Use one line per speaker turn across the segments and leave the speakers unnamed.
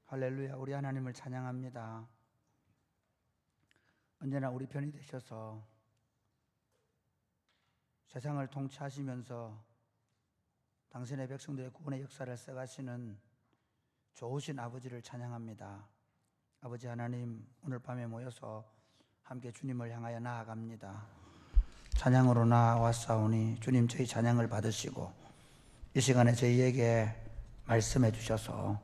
할렐루야, 우리 하나님을 찬양합니다. 언제나 우리 편이 되셔서 세상을 통치하시면서 당신의 백성들의 구원의 역사를 써가시는 좋으신 아버지를 찬양합니다. 아버지 하나님, 오늘 밤에 모여서 함께 주님을 향하여 나아갑니다. 찬양으로 나아왔사오니 주님 저희 찬양을 받으시고 이 시간에 저희에게 말씀해 주셔서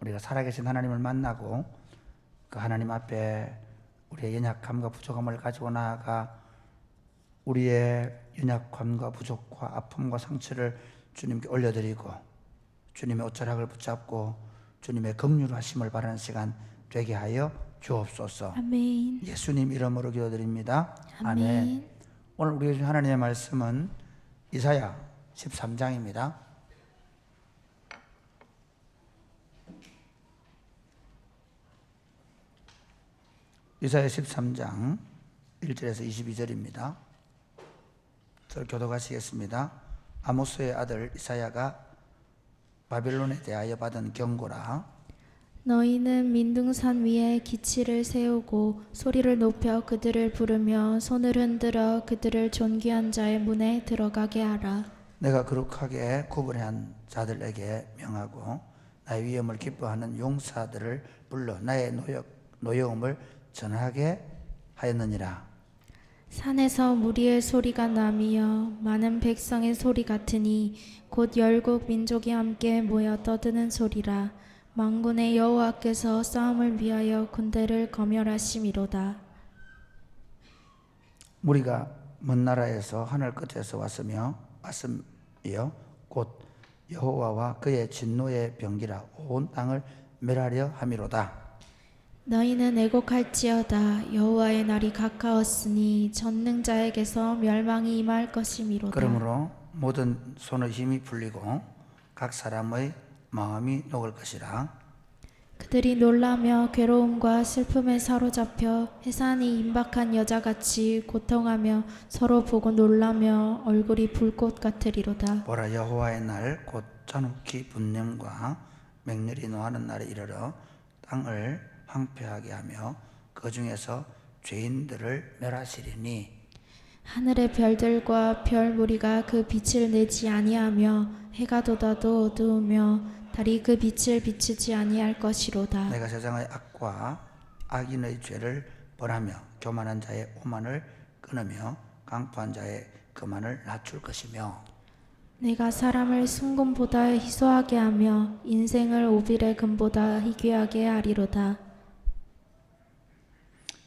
우리가 살아계신 하나님을 만나고 그 하나님 앞에 우리의 연약함과 부족함을 가지고 나아가 우리의 연약함과 부족과 아픔과 상처를 주님께 올려드리고 주님의 옷자락을 붙잡고 주님의 긍휼하심을 바라는 시간 되게 하여 주옵소서.
아멘.
예수님 이름으로 기도드립니다.
아멘.
오늘 우리가 주신 하나님의 말씀은 이사야 13장입니다. 이사야 13장 1절에서 22절입니다. 저를 교독하시겠습니다. 아모스의 아들 이사야가 바벨론에 대하여 받은 경고라.
너희는 민둥산 위에 기치를 세우고 소리를 높여 그들을 부르며 손을 흔들어 그들을 존귀한 자의 문에 들어가게 하라.
내가 거룩하게 구분한 자들에게 명하고 나의 위엄을 기뻐하는 용사들을 불러 나의 노여움을 전하게 하였느니라.
산에서 무리의 소리가 나며 많은 백성의 소리 같으니 곧 열국 민족이 함께 모여 떠드는 소리라. 만군의 여호와께서 싸움을 위하여 군대를 검열하심이로다.
무리가 먼 나라에서 하늘 끝에서 왔으며 곧 여호와와 그의 진노의 병기라 온 땅을 멸하려 함이로다.
너희는 애곡할지어다. 여호와의 날이 가까웠으니 전능자에게서 멸망이 임할 것이미로다.
그러므로 모든 손의 힘이 풀리고 각 사람의 마음이 녹을 것이라.
그들이 놀라며 괴로움과 슬픔에 사로잡혀 해산이 임박한 여자같이 고통하며 서로 보고 놀라며 얼굴이 불꽃 같으리로다.
보라, 여호와의 날 곧 잔혹히 분냄과 맹렬히 노하는 날에 이르러 땅을 황폐하게 하며 그 중에서 죄인들을 멸하시리니
하늘의 별들과 별 무리가 그 빛을 내지 아니하며 해가 돋아도 어두우며 달이 그 빛을 비추지 아니할 것이로다.
내가 세상의 악과 악인의 죄를 벌하며 교만한 자의 오만을 끊으며 강포한 자의 거만을 낮출 것이며
내가 사람을 순금보다 희소하게 하며 인생을 오빌의 금보다 희귀하게 하리로다.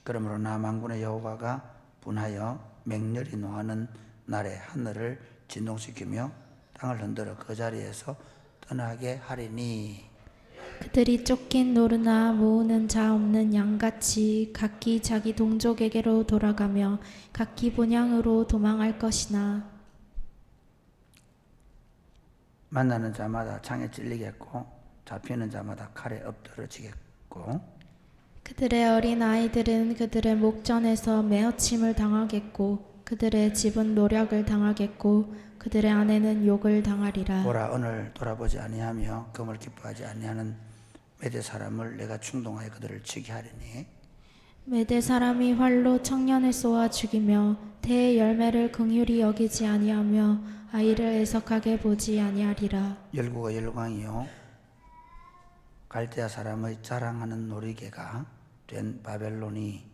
그러므로 나 만군의 여호와가 분하여 맹렬히 노하는 날에 하늘을 진동시키며 땅을 흔들어 그 자리에서 떠나게 하리니
그들이 쫓긴 노르나 모으는 자 없는 양같이 각기 자기 동족에게로 돌아가며 각기 본향으로 도망할 것이나
만나는 자마다 창에 찔리겠고 잡히는 자마다 칼에 엎드러지겠고
그들의 어린 아이들은 그들의 목전에서 매어침을 당하겠고 그들의 집은 노략을 당하겠고 그들의 아내는 욕을 당하리라.
보라, 오늘 돌아보지 아니하며 금을 기뻐하지 아니하는 메대 사람을 내가 충동하여 그들을 치게 하리니
메대 사람이 활로 청년을 쏘아 죽이며 태의 열매를 긍휼히 여기지 아니하며 아이를 애석하게 보지 아니하리라.
열국의 열광이요 갈대아 사람의 자랑하는 놀이개가 된 바벨론이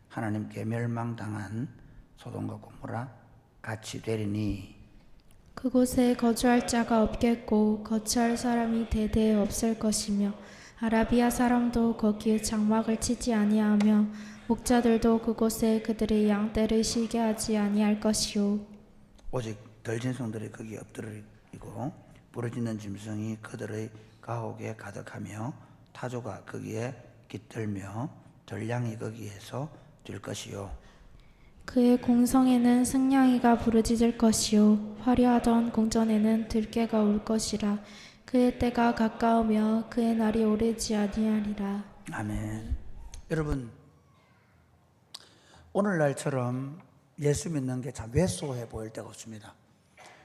하나님께 멸망당한 소돔과 고모라 같이 되리니
그곳에 거주할 자가 없겠고 거처할 사람이 대대에 없을 것이며 아라비아 사람도 거기에 장막을 치지 아니하며 목자들도 그곳에 그들의 양떼를 쉬게 하지 아니할 것이요
오직 덜짐승들이 거기에 엎드리고 부르짖는 짐승이 그들의 가옥에 가득하며 타조가 거기에 깃들며 들량이 거기에서 뛸 것이요
그의 공성에는 승냥이가 부르짖을 것이요 화려하던 궁전에는 들깨가 올 것이라. 그의 때가 가까우며 그의 날이 오래지 아니하리라.
아멘. 여러분, 오늘날처럼 예수 믿는 게 참 왜소해 보일 때가 없습니다.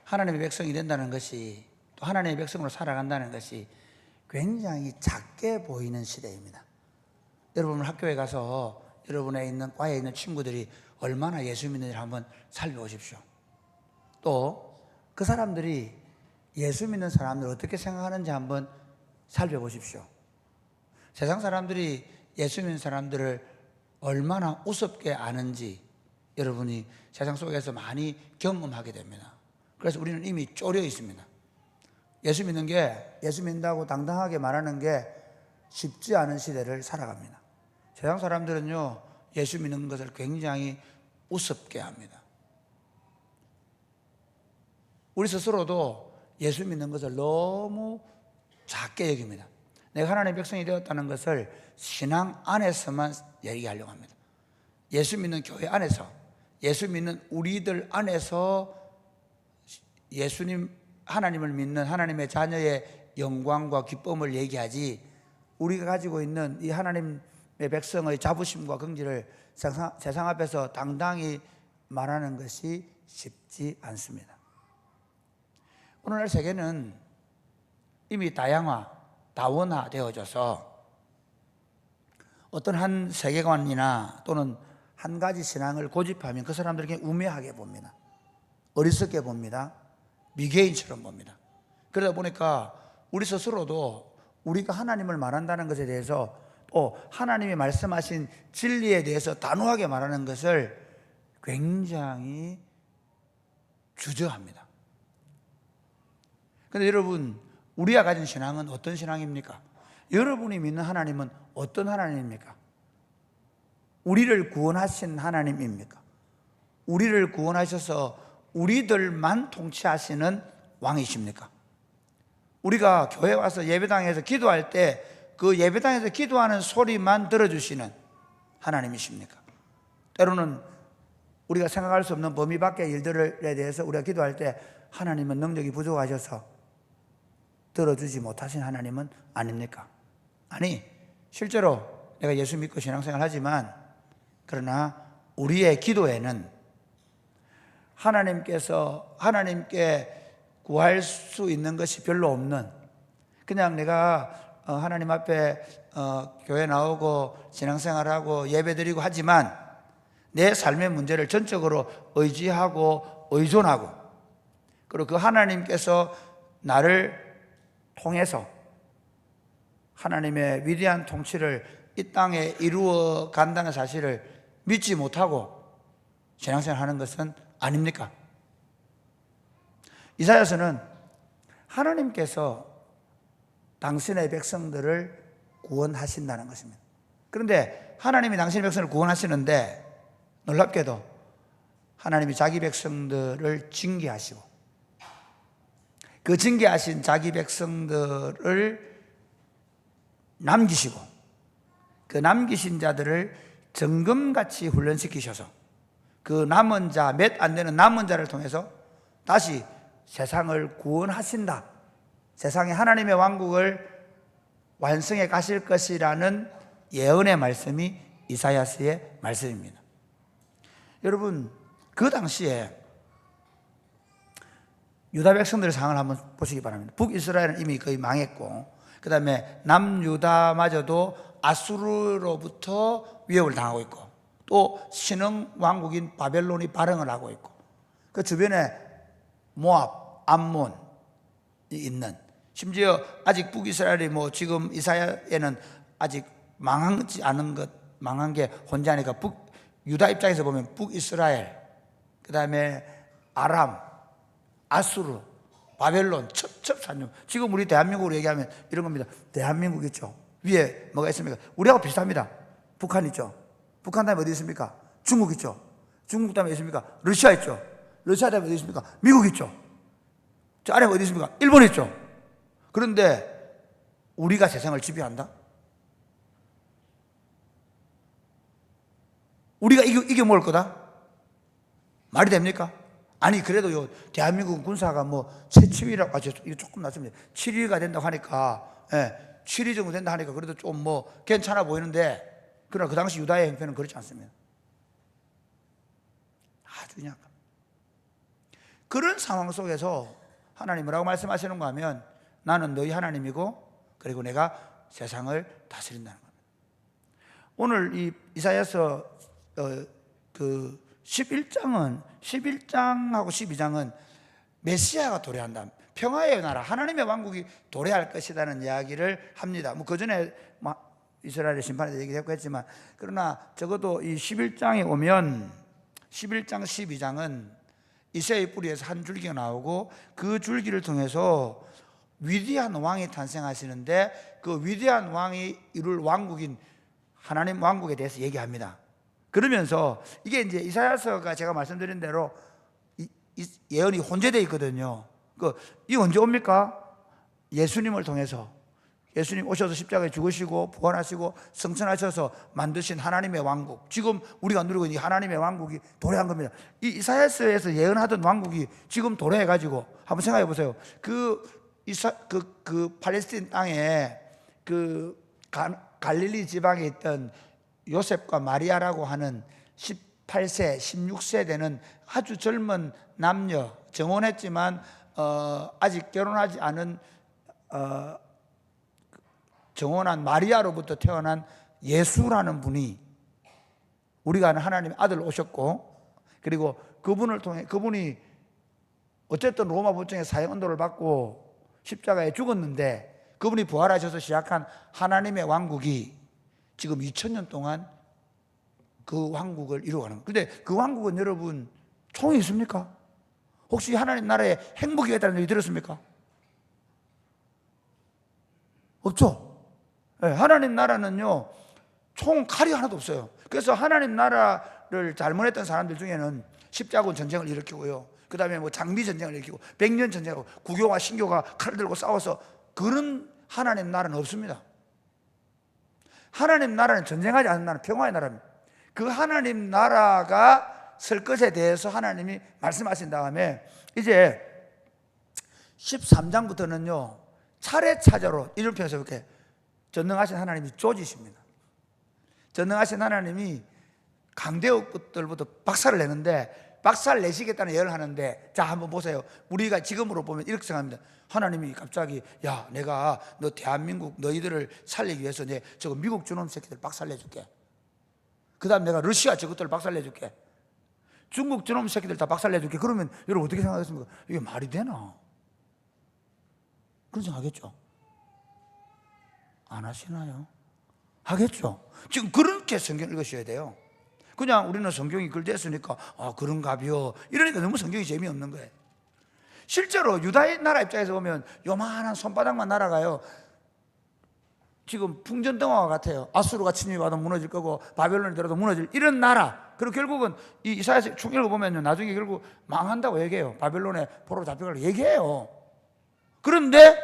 하나님의 백성이 된다는 것이 또 하나님의 백성으로 살아간다는 것이 굉장히 작게 보이는 시대입니다. 여러분 학교에 가서 여러분의 있는 과에 있는 친구들이 얼마나 예수 믿는지를 한번 살펴보십시오. 또 그 사람들이 예수 믿는 사람들 어떻게 생각하는지 한번 살펴보십시오. 세상 사람들이 예수 믿는 사람들을 얼마나 우습게 아는지 여러분이 세상 속에서 많이 경험하게 됩니다. 그래서 우리는 이미 쪼려 있습니다. 예수 믿는다고 당당하게 말하는 게 쉽지 않은 시대를 살아갑니다. 세상 사람들은요, 예수 믿는 것을 굉장히 우습게 합니다. 우리 스스로도 예수 믿는 것을 너무 작게 여깁니다. 내가 하나님의 백성이 되었다는 것을 신앙 안에서만 얘기하려고 합니다. 예수 믿는 교회 안에서, 예수 믿는 우리들 안에서 예수님, 하나님을 믿는 하나님의 자녀의 영광과 기쁨을 얘기하지, 우리가 가지고 있는 이 하나님의 백성의 자부심과 긍지를 세상 앞에서 당당히 말하는 것이 쉽지 않습니다. 오늘날 세계는 이미 다원화 되어져서 어떤 한 세계관이나 또는 한 가지 신앙을 고집하면 그 사람들에게 우매하게 봅니다. 어리석게 봅니다. 미개인처럼 봅니다. 그러다 보니까 우리 스스로도 우리가 하나님을 말한다는 것에 대해서 또 하나님이 말씀하신 진리에 대해서 단호하게 말하는 것을 굉장히 주저합니다. 그런데 여러분, 우리가 가진 신앙은 어떤 신앙입니까? 여러분이 믿는 하나님은 어떤 하나님입니까? 우리를 구원하신 하나님입니까? 우리를 구원하셔서 우리들만 통치하시는 왕이십니까? 우리가 교회 와서 예배당에서 기도할 때 그 예배당에서 기도하는 소리만 들어주시는 하나님이십니까? 때로는 우리가 생각할 수 없는 범위 밖의 일들에 대해서 우리가 기도할 때 하나님은 능력이 부족하셔서 들어주지 못하신 하나님은 아닙니까? 아니, 실제로 내가 예수 믿고 신앙생활 하지만 그러나 우리의 기도에는 하나님께 구할 수 있는 것이 별로 없는, 그냥 내가 하나님 앞에 교회 나오고 신앙생활하고 예배드리고 하지만 내 삶의 문제를 전적으로 의지하고 의존하고, 그리고 그 하나님께서 나를 통해서 하나님의 위대한 통치를 이 땅에 이루어 간다는 사실을 믿지 못하고 신앙생활 하는 것은 아닙니까? 이사야서는 하나님께서 당신의 백성들을 구원하신다는 것입니다. 그런데 하나님이 당신의 백성을 구원하시는데 놀랍게도 하나님이 자기 백성들을 징계하시고 그 징계하신 자기 백성들을 남기시고 그 남기신 자들을 정금같이 훈련시키셔서 그 남은 자, 몇 안 되는 남은 자를 통해서 다시 세상을 구원하신다. 세상에 하나님의 왕국을 완성해 가실 것이라는 예언의 말씀이 이사야서의 말씀입니다. 여러분, 그 당시에 유다 백성들의 상황을 한번 보시기 바랍니다. 북이스라엘은 이미 거의 망했고, 그 다음에 남유다마저도 아수르로부터 위협을 당하고 있고, 또 신흥 왕국인 바벨론이 발흥을 하고 있고, 그 주변에 모압, 암몬이 있는, 심지어 아직 북이스라엘이 지금 이사야에는 아직 망하지 않은 것, 망한 게 혼자니까 유다 입장에서 보면 북이스라엘, 그 다음에 아람, 아수르, 바벨론, 첩첩산중. 지금 우리 대한민국으로 얘기하면 이런 겁니다. 대한민국 있죠. 위에 뭐가 있습니까? 우리하고 비슷합니다. 북한 있죠. 북한 다음에 어디 있습니까? 중국 있죠. 중국 다음에 어디 있습니까? 러시아 있죠. 러시아 다음에 어디 있습니까? 미국 있죠. 저 아래 어디 있습니까? 일본 있죠. 그런데 우리가 세상을 지배한다? 우리가 이겨 먹을 거다? 말이 됩니까? 아니, 그래도요, 대한민국 군사가 7위라고, 이거 조금 낮습니다. 7위가 된다고 하니까, 7위 정도 된다 하니까 그래도 좀 괜찮아 보이는데, 그러나 그 당시 유다의 형편은 그렇지 않습니다. 아주 약간. 그런 상황 속에서 하나님 뭐라고 말씀하시는가 하면, 나는 너희 하나님이고 그리고 내가 세상을 다스린다는 겁니다. 오늘 이 이사야서 그 11장하고 12장은 메시아가 도래한다, 평화의 나라, 하나님의 왕국이 도래할 것이라는 이야기를 합니다. 뭐 그 전에 이스라엘의 심판에 대해 얘기했고 했지만, 그러나 적어도 이 11장에 오면 11장 12장은 이새의 뿌리에서 한 줄기가 나오고 그 줄기를 통해서 위대한 왕이 탄생하시는데, 그 위대한 왕이 이룰 왕국인 하나님 왕국에 대해서 얘기합니다. 그러면서 이게 이제 이사야서가 제가 말씀드린 대로 예언이 혼재되어 있거든요. 이 언제 옵니까? 예수님을 통해서. 예수님 오셔서 십자가에 죽으시고 부활하시고 승천하셔서 만드신 하나님의 왕국, 지금 우리가 누리고 있는 이 하나님의 왕국이 도래한 겁니다. 이 이사야서에서 예언하던 왕국이 지금 도래해가지고 한번 생각해 보세요. 그 팔레스틴 땅에 그 갈릴리 지방에 있던 요셉과 마리아라고 하는 18세, 16세 되는 아주 젊은 남녀, 정혼했지만 아직 결혼하지 않은 정혼한 마리아로부터 태어난 예수라는 분이, 우리가 아는 하나님의 아들 오셨고, 그리고 그분을 통해, 그분이 어쨌든 로마 법정에 사형 언도를 받고 십자가에 죽었는데, 그분이 부활하셔서 시작한 하나님의 왕국이 지금 2000년 동안 그 왕국을 이루어가는 거예요. 근데 그 왕국은 여러분 총이 있습니까? 혹시 하나님 나라에 행복이 있다는 얘기 들었습니까? 없죠. 네, 하나님 나라는요, 총 칼이 하나도 없어요. 그래서 하나님 나라를 잘못했던 사람들 중에는 십자군 전쟁을 일으키고요, 그 다음에 뭐 장미 전쟁을 일으키고 백년 전쟁하고 구교와 신교가 칼을 들고 싸워서, 그런 하나님 나라는 없습니다. 하나님 나라는 전쟁하지 않는 나라, 평화의 나라입니다. 그 하나님 나라가 설 것에 대해서 하나님이 말씀하신 다음에 이제 13장부터는요 차례차례로 이름표에서 이렇게 전능하신 하나님이 조지십니다. 전능하신 하나님이 강대국들부터 박살을 내는데, 박살 내시겠다는 예언을 하는데, 자 한번 보세요. 우리가 지금으로 보면 이렇게 생각합니다. 하나님이 갑자기 야, 내가 너 대한민국 너희들을 살리기 위해서 내 저거 미국 주놈 새끼들 박살 내줄게. 그 다음 내가 러시아 저것들을 박살 내줄게. 중국 저놈 새끼들 다 박살 내줄게. 그러면 여러분 어떻게 생각하겠습니까? 이게 말이 되나? 그런 생각 하겠죠? 안 하시나요? 하겠죠? 지금 그렇게 성경 읽으셔야 돼요. 그냥 우리는 성경이 글됐으니까 그런가비요, 이러니까 너무 성경이 재미없는 거예요. 실제로 유다의 나라 입장에서 보면 요만한 손바닥만 날아가요. 지금 풍전등화와 같아요. 아수르가 침입하도 무너질 거고 바벨론이 들어도 무너질 이런 나라. 그리고 결국은 이 이사야서 쭉 읽어보면 나중에 결국 망한다고 얘기해요. 바벨론에 포로로 잡혀가려고 얘기해요. 그런데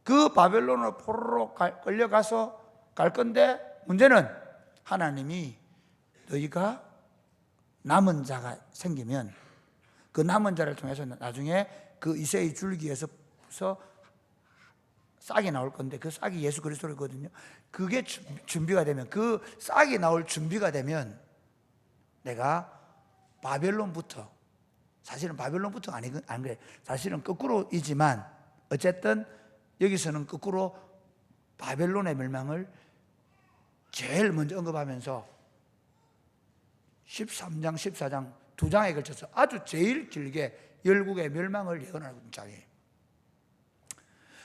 그 바벨론으로 포로로 끌려가서 갈 건데, 문제는 하나님이 너희가 남은 자가 생기면 그 남은 자를 통해서 나중에 그 이새의 줄기에서 싹이 나올 건데, 그 싹이 예수 그리스도거든요. 그게 준비가 되면, 그 싹이 나올 준비가 되면 내가 바벨론부터, 사실은 바벨론부터가 안 그래. 사실은 거꾸로이지만 어쨌든 여기서는 거꾸로 바벨론의 멸망을 제일 먼저 언급하면서 13장, 14장 두 장에 걸쳐서 아주 제일 길게 열국의 멸망을 예언하는 장이에요.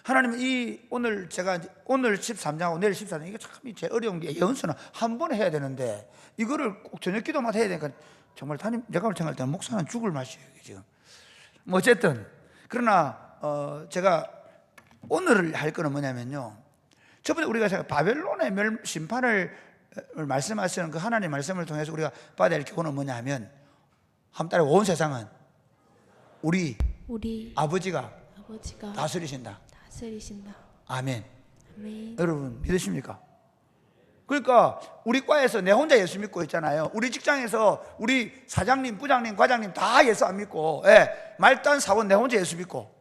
하나님은 오늘 13장하고 내일 14장, 이게 참 제일 어려운 게, 예언서는 한 번에 해야 되는데 이거를 꼭 저녁 기도만 해야 되니까 정말 내가 생각할 때는 목사는 죽을 맛이에요 지금. 뭐 어쨌든 그러나 제가 오늘 할 거는 뭐냐면요, 저번에 우리가 바벨론의 심판을 말씀하시는 그 하나님의 말씀을 통해서 우리가 받아야 할 교훈은 뭐냐면, 한 달에 온 세상은 우리 아버지가 다스리신다. 아멘.
아멘.
여러분 믿으십니까? 그러니까 우리 과에서 내 혼자 예수 믿고 있잖아요. 우리 직장에서 우리 사장님, 부장님, 과장님 다 예수 안 믿고, 말단 사원 내 혼자 예수 믿고,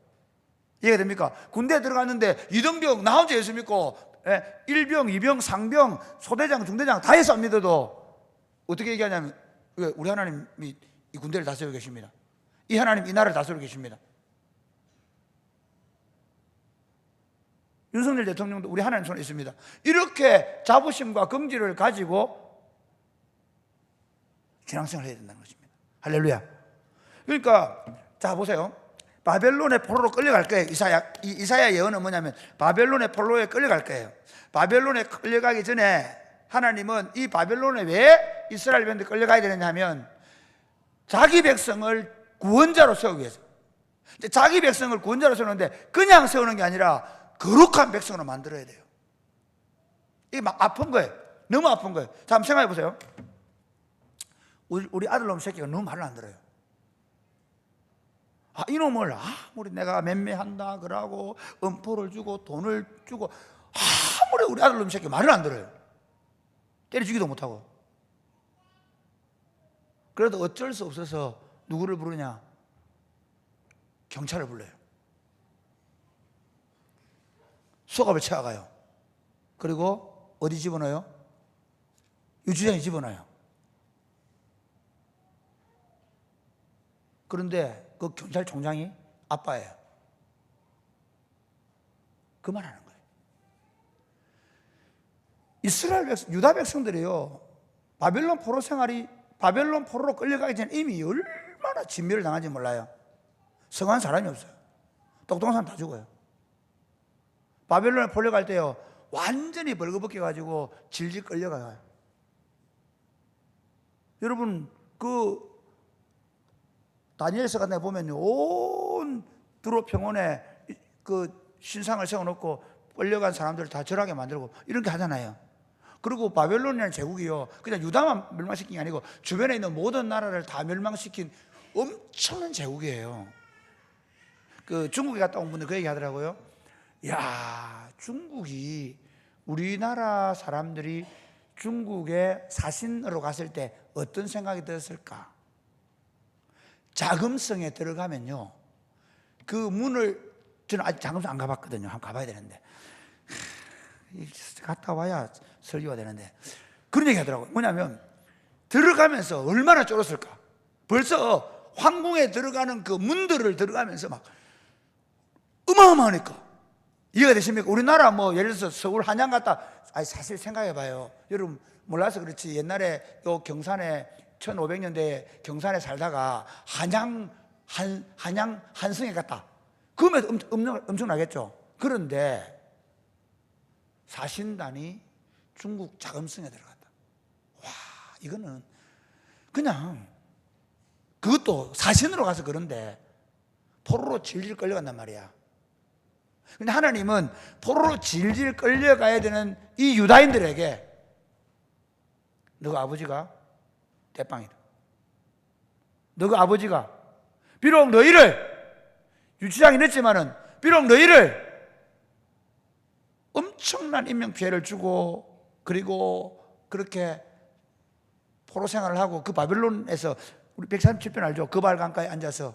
이해가 됩니까? 군대 들어갔는데 이등병 나 혼자 예수 믿고, 1병, 2병, 상병, 소대장, 중대장 다 예수 안 믿어도 어떻게 얘기하냐면, 왜? 우리 하나님이 이 군대를 다스리고 계십니다. 이 하나님 이 나라를 다스리고 계십니다. 윤석열 대통령도 우리 하나님 손에 있습니다. 이렇게 자부심과 긍지를 가지고 신앙생활을 해야 된다는 것입니다. 할렐루야. 그러니까 자 보세요. 바벨론의 포로로 끌려갈 거예요. 이사야 예언은 뭐냐면 바벨론의 포로에 끌려갈 거예요. 바벨론에 끌려가기 전에 하나님은 이 바벨론에 왜 이스라엘 백성들이 끌려가야 되느냐면 자기 백성을 구원자로 세우기 위해서. 자기 백성을 구원자로 세우는데 그냥 세우는 게 아니라 거룩한 백성으로 만들어야 돼요. 이게 막 아픈 거예요. 너무 아픈 거예요. 자, 한번 생각해 보세요. 우리 아들놈 새끼가 너무 말을 안 들어요. 이놈을 아무리 내가 맴매한다 그러고 음포를 주고 돈을 주고 아무리 우리 아들놈 새끼가 말을 안 들어요. 때려주기도 못하고. 그래도 어쩔 수 없어서 누구를 부르냐? 경찰을 불러요. 수갑을 채워가요. 그리고 어디 집어넣어요? 유치장에 집어넣어요. 그런데 그 경찰총장이 아빠예요. 그 말하는 거예요. 이스라엘 백성, 유다 백성들이요, 바벨론 포로 생활이, 바벨론 포로로 끌려가기 전에 이미 얼마나 진멸을 당한지 몰라요. 성한 사람이 없어요. 똑똑한 사람 다 죽어요. 바벨론에 포로갈 때요, 완전히 벌거벗겨가지고 질질 끌려가요. 여러분, 그 다니엘서 같은 데 보면요, 온 두로 평원에 그 신상을 세워놓고 끌려간 사람들을 다 절하게 만들고 이런 게 하잖아요. 그리고 바벨론이라는 제국이요, 그냥 유다만 멸망시킨 게 아니고 주변에 있는 모든 나라를 다 멸망시킨 엄청난 제국이에요. 그 중국에 갔다 온 분들 그 얘기 하더라고요. 야, 중국이, 우리나라 사람들이 중국에 사신으로 갔을 때 어떤 생각이 들었을까? 자금성에 들어가면요, 그 문을, 저는 아직 자금성 안 가봤거든요. 한번 가봐야 되는데, 갔다 와야 설교가 되는데, 그런 얘기 하더라고요. 뭐냐면 들어가면서 얼마나 쫄았을까. 벌써 황궁에 들어가는 그 문들을 들어가면서 막 어마어마하니까. 이해가 되십니까? 우리나라 뭐 예를 들어서 서울 한양 갔다, 사실 생각해봐요. 여러분 몰라서 그렇지, 옛날에 요 경산에 1500년대에 경산에 살다가 한양 한성에 갔다, 그러면 엄청나겠죠. 그런데 사신단이 중국 자금성에 들어갔다. 와, 이거는 그냥, 그것도 사신으로 가서 그런데 포로로 질질 끌려간단 말이야. 근데 하나님은 포로로 질질 끌려가야 되는 이 유다인들에게 너가 아버지가 대빵이다. 너가 아버지가 비록 너희를, 유치장이 늦지만은 비록 너희를 엄청난 인명피해를 주고, 그리고 그렇게 포로 생활을 하고, 그 바벨론에서 우리 137편 알죠? 그 발강가에 앉아서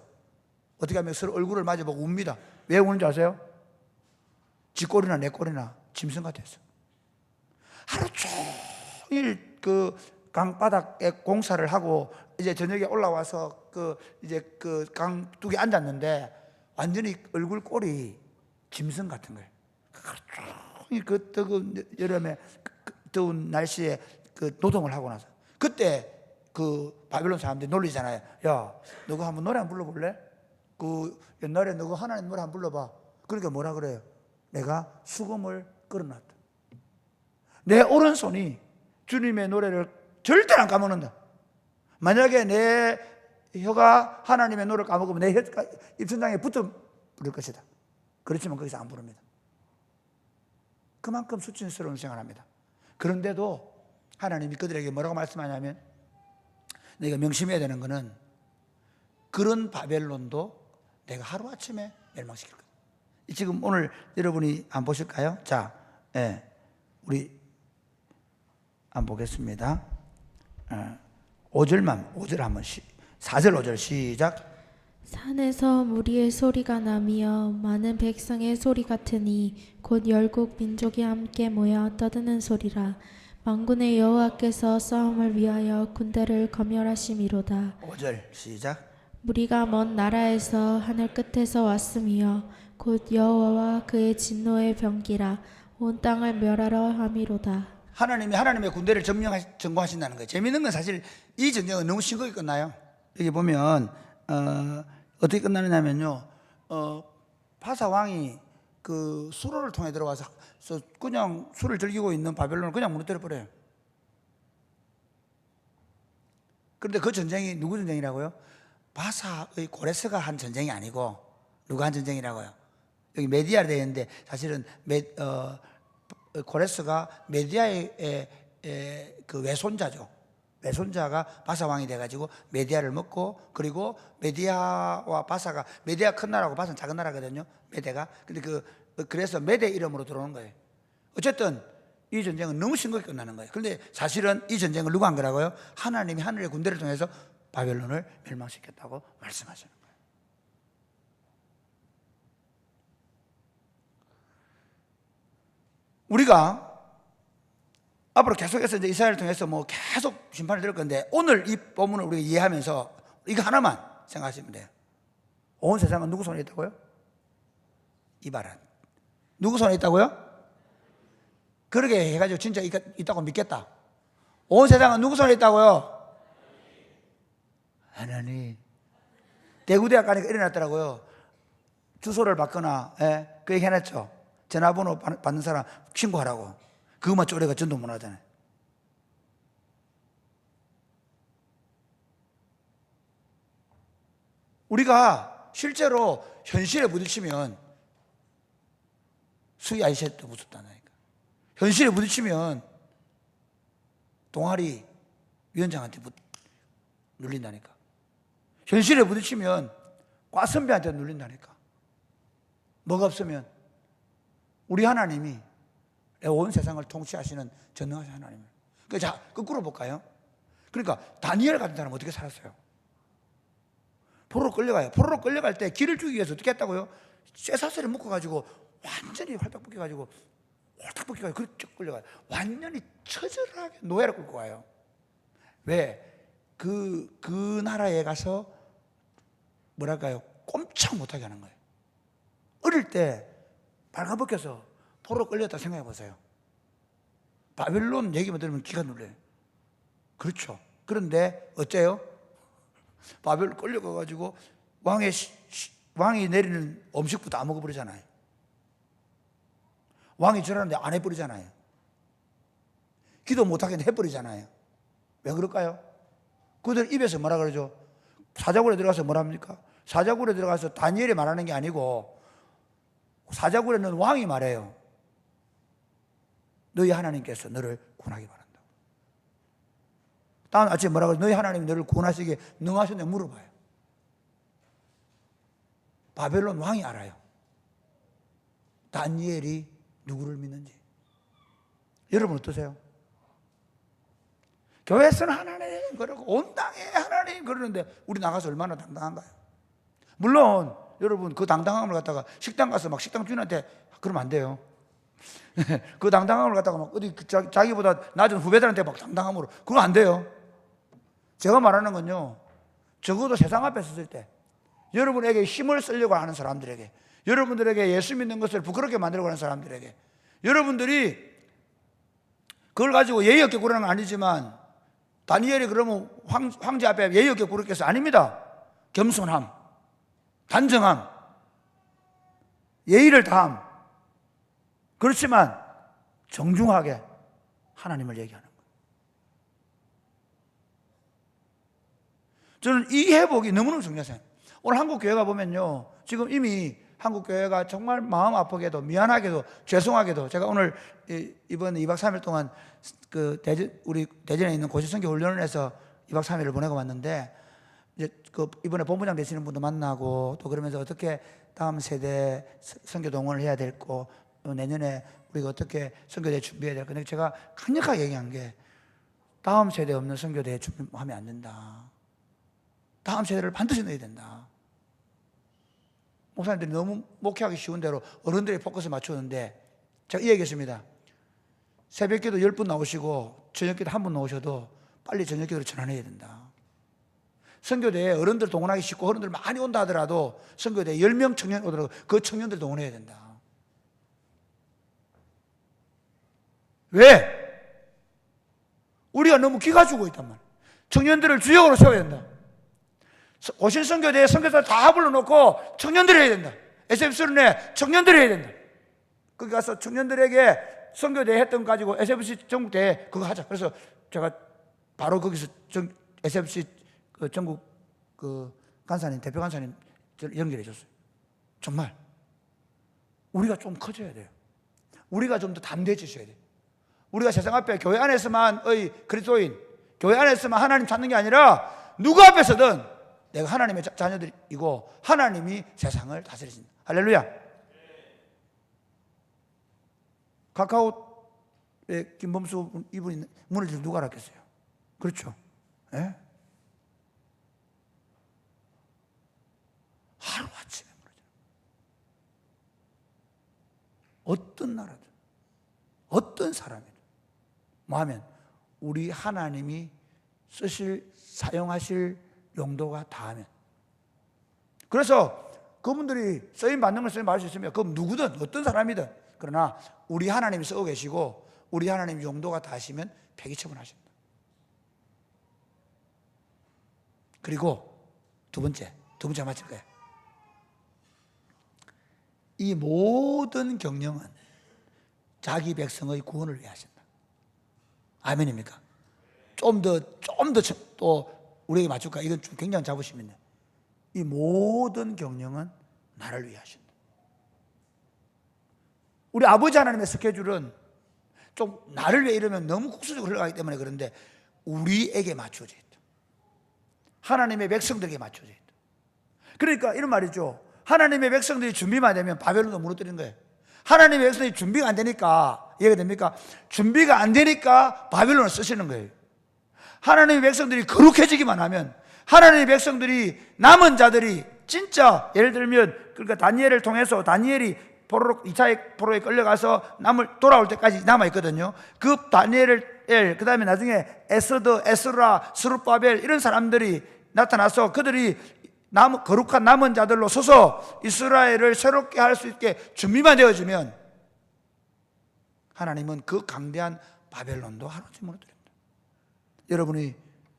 어떻게 하면 서로 얼굴을 마주보고 웁니다. 왜 우는지 아세요? 지 꼴이나 내 꼴이나 짐승 같았어. 하루 종일 그 강바닥에 공사를 하고 이제 저녁에 올라와서 이제 그 강둑에 앉았는데 완전히 얼굴 꼴이 짐승 같은 거예요. 하루 종일 그 뜨거운 여름에 더운 날씨에 그 노동을 하고 나서, 그때 그 바벨론 사람들이 놀리잖아요. 야, 너가 한번 노래 한번 불러볼래? 그 옛날에 너가 하나님 노래 한번 불러봐. 그러니까 뭐라 그래요? 내가 수금을 끌어놨다. 내 오른손이 주님의 노래를 절대 안 까먹는다. 만약에 내 혀가 하나님의 노래를 까먹으면 내 혀가 입천장에 붙어 부를 것이다. 그렇지만 거기서 안 부릅니다. 그만큼 수치스러운 생활합니다. 그런데도 하나님이 그들에게 뭐라고 말씀하냐면, 내가 명심해야 되는 것은 그런 바벨론도 내가 하루아침에 멸망시킬 거다. 지금 오늘 여러분이 안 보실까요? 자, 우리 안 보겠습니다. 5절 한번 4절 5절 시작.
산에서 무리의 소리가 나며 많은 백성의 소리 같으니 곧 열국 민족이 함께 모여 떠드는 소리라. 만군의 여호와께서 싸움을 위하여 군대를 검열하심이로다.
5절 시작.
무리가 먼 나라에서 하늘 끝에서 왔음이여 곧 여호와와 그의 진노의 병기라 온 땅을 멸하러 함이로다.
하나님이 하나님의 군대를 점령하신다는 거예요. 재미있는 건 사실 이 전쟁은 너무 싱겁게 끝나요. 여기 보면 어떻게 끝나느냐면요. 바사 왕이 그 수로를 통해 들어와서 그냥 술을 즐기고 있는 바벨론을 그냥 무너뜨려 버려요. 그런데 그 전쟁이 누구 전쟁이라고요? 바사의 고레스가 한 전쟁이 아니고 누가 한 전쟁이라고요? 여기 메디아로 되어 있는데 사실은 고레스가 메디아의 그 외손자죠. 외손자가 바사 왕이 돼가지고 메디아를 먹고, 그리고 메디아와 바사가, 메디아 큰 나라고 바사는 작은 나라거든요. 메대가. 근데 그래서 메대 이름으로 들어오는 거예요. 어쨌든 이 전쟁은 너무 싱겁게 끝나는 거예요. 그런데 사실은 이 전쟁을 누가 한 거라고요? 하나님이 하늘의 군대를 통해서 바벨론을 멸망시켰다고 말씀하시는 거예요. 우리가 앞으로 계속해서 이제 이스라엘을 통해서 뭐 계속 심판을 들을 건데, 오늘 이 본문을 우리가 이해하면서 이거 하나만 생각하시면 돼요. 온 세상은 누구 손에 있다고요? 이바란. 누구 손에 있다고요? 그렇게 해가지고 진짜 있다고 믿겠다. 온 세상은 누구 손에 있다고요? 하나님. 대구대학 가니까 일어났더라고요. 주소를 받거나, 그 얘기 해놨죠. 전화번호 받는 사람 신고하라고. 그것만 쪼래가 전도 못 하잖아요. 우리가 실제로 현실에 부딪히면, 수희 아이셋도 무섭다니까. 현실에 부딪히면 동아리 위원장한테 눌린다니까. 현실에 부딪히면 과선배한테 눌린다니까. 뭐가 없으면 우리 하나님이 온 세상을 통치하시는 전능하신 하나님을. 자, 거꾸로 볼까요? 그러니까 다니엘 같은 사람은 어떻게 살았어요? 포로로 끌려가요. 포로로 끌려갈 때 길을 주기 위해서 어떻게 했다고요? 쇠사슬을 묶어가지고 완전히 활짝 묶여가지고 홀딱 벗겨가지고 그렇게 끌려가요. 완전히 처절하게 노예로 끌고 가요. 왜? 그 나라에 가서 뭐랄까요? 꼼짝 못하게 하는 거예요. 어릴 때 발가벗겨서 포로 끌렸다 생각해 보세요. 바벨론 얘기만 들으면 기가 눌려요. 그렇죠. 그런데 어째요? 바벨론 끌려가가지고 왕이 내리는 음식부터 안 먹어버리잖아요. 왕이 저러는데 안 해버리잖아요. 기도 못하게 해버리잖아요. 왜 그럴까요? 그들 입에서 뭐라 그러죠? 사자굴에 들어가서 뭐라 합니까? 사자굴에 들어가서 다니엘이 말하는 게 아니고 사자굴에는 왕이 말해요. 너희 하나님께서 너를 구원하기 바란다. 다음 아침에 뭐라 그러죠? 너희 하나님이 너를 구원하시기에 능하셨냐 물어봐요. 바벨론 왕이 알아요. 다니엘이 누구를 믿는지. 여러분 어떠세요? 교회에서는 하나님 그러고 온 땅에 하나님 그러는데 우리 나가서 얼마나 당당한가요? 물론 여러분 그 당당함을 갖다가 식당 가서 막 식당 주인한테 그러면 안 돼요. 그 당당함을 갖다가 막 어디 자기보다 낮은 후배들한테 막 당당함으로 그건 안 돼요. 제가 말하는 건요, 적어도 세상 앞에 섰을 때 여러분에게 힘을 쓰려고 하는 사람들에게, 여러분들에게 예수 믿는 것을 부끄럽게 만들려고 하는 사람들에게, 여러분들이 그걸 가지고 예의 없게 구라는 건 아니지만 다니엘이 그러면 황제 앞에 예의 없게 구르겠어요? 아닙니다. 겸손함, 단정함, 예의를 다함. 그렇지만 정중하게 하나님을 얘기하는 거예요. 저는 이 회복이 너무너무 중요해요. 오늘 한국 교회가 보면요, 지금 이미 한국 교회가 정말 마음 아프게도 미안하게도 죄송하게도, 제가 오늘 이번 2박 3일 동안 우리 대전에 있는 고시선교 훈련원에서 2박 3일을 보내고 왔는데, 이제 이번에 본부장 되시는 분도 만나고, 또 그러면서 어떻게 다음 세대 선교 동원을 해야 될고, 내년에 우리가 어떻게 선교대회 준비해야 될까. 근데 제가 강력하게 얘기한 게, 다음 세대 없는 선교대회 준비하면 안 된다. 다음 세대를 반드시 넣어야 된다. 목사님들이 너무 목회하기 쉬운 대로 어른들의 포커스에 맞추는데, 제가 이 얘기했습니다. 새벽기도 10분 나오시고 저녁기도 1분 나오셔도 빨리 저녁기도를 전환해야 된다. 선교대에 어른들 동원하기 쉽고 어른들 많이 온다 하더라도 선교대에 10명 청년 오더라도 그 청년들 동원해야 된다. 왜? 우리가 너무 기가 죽어 있단 말이야. 청년들을 주역으로 세워야 된다. 오신 선교대에 선교사 다 불러놓고 청년들이 해야 된다. SFC는 청년들이 해야 된다. 거기 가서 청년들에게 선교대 했던 거 가지고 SFC 전국대회 그거 하자. 그래서 제가 바로 거기서 SFC 그 전국 그 간사님, 대표 간사님 연결해 줬어요. 정말 우리가 좀 커져야 돼요. 우리가 좀 더 담대해지셔야 돼요. 우리가 세상 앞에 교회 안에서만의 그리스도인, 교회 안에서만 하나님 찾는 게 아니라 누구 앞에서든 내가 하나님의 자녀들이고 하나님이 세상을 다스리신다. 할렐루야. 카카오의 김범수 이분이 문을 열 누가 알았겠어요? 그렇죠. 예? 하루아침에 무너져요. 어떤 나라든 어떤 사람이든 뭐 하면 우리 하나님이 사용하실 용도가 다하면, 그래서 그분들이 쓰임 받는 걸 쓰임 받을 수 있으면 그럼 누구든 어떤 사람이든, 그러나 우리 하나님이 쓰고 계시고 우리 하나님 용도가 다하시면 폐기 처분하십니다. 그리고 두 번째 맞을 거예요. 이 모든 경영은 자기 백성의 구원을 위해 하신다. 아멘입니까? 좀 더 또 우리에게 맞출까? 이건 좀 굉장한 자부심이네. 이 모든 경영은 나를 위해 하신다. 우리 아버지 하나님의 스케줄은 좀 나를 위해 이러면 너무 국수적으로 흘러가기 때문에 그런데 우리에게 맞춰져 있다. 하나님의 백성들에게 맞춰져 있다. 그러니까 이런 말이죠. 하나님의 백성들이 준비만 되면 바벨론도 무너뜨리는 거예요. 하나님의 백성들이 준비가 안 되니까, 이해가 됩니까? 준비가 안 되니까 바벨론을 쓰시는 거예요. 하나님의 백성들이 거룩해지기만 하면, 하나님의 백성들이 남은 자들이 진짜 예를 들면 그러니까 다니엘을 통해서 다니엘이 2차 포로에 끌려가서 돌아올 때까지 남아있거든요. 그 다니엘, 그 다음에 나중에 에스라, 스룹바벨 이런 사람들이 나타나서 그들이 거룩한 남은 자들로 서서 이스라엘을 새롭게 할 수 있게 준비만 되어지면 하나님은 그 강대한 바벨론도 하루아침에 무너뜨립니다. 여러분이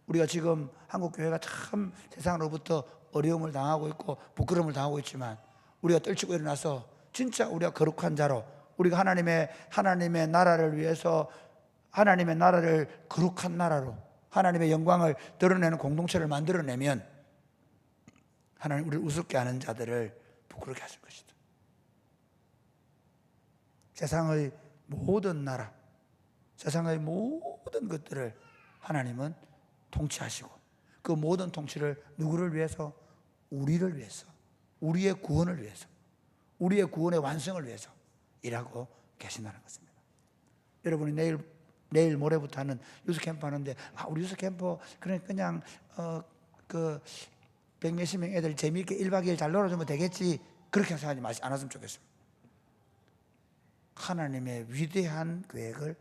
우리가 지금 한국교회가 참 세상으로부터 어려움을 당하고 있고 부끄러움을 당하고 있지만 우리가 떨치고 일어나서 진짜 우리가 거룩한 자로, 우리가 하나님의 나라를 위해서 하나님의 나라를 거룩한 나라로 하나님의 영광을 드러내는 공동체를 만들어내면 하나님 우리를 우습게 하는 자들을 부끄럽게 하실 것이다. 세상의 모든 나라, 세상의 모든 것들을 하나님은 통치하시고 그 모든 통치를 누구를 위해서? 우리를 위해서, 우리의 구원을 위해서, 우리의 구원의 완성을 위해서 일하고 계신다는 것입니다. 여러분이 내일 모레부터 하는 유스 캠프 하는데 우리 유스 캠프 그냥 그 100몇십 명 애들 재미있게 1박 2일 잘 놀아주면 되겠지, 그렇게 생각하지 않았으면 좋겠습니다. 하나님의 위대한 계획을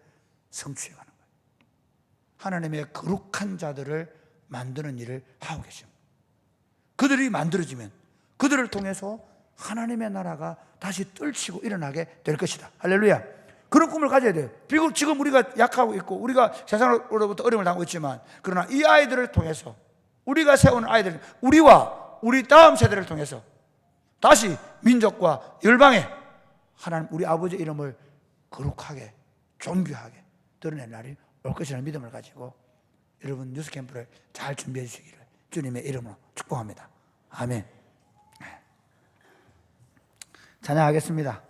성취해가는 거예요. 하나님의 거룩한 자들을 만드는 일을 하고 계십니다. 그들이 만들어지면 그들을 통해서 하나님의 나라가 다시 떨치고 일어나게 될 것이다. 할렐루야. 그런 꿈을 가져야 돼요. 비록 지금 우리가 약하고 있고 우리가 세상으로부터 어려움을 당하고 있지만, 그러나 이 아이들을 통해서, 우리가 세우는 아이들, 우리와 우리 다음 세대를 통해서 다시 민족과 열방에 하나님 우리 아버지의 이름을 거룩하게 존귀하게 드러낼 날이 올 것이라는 믿음을 가지고 여러분 뉴스 캠프를 잘 준비해 주시기를 주님의 이름으로 축복합니다. 아멘. 찬양하겠습니다.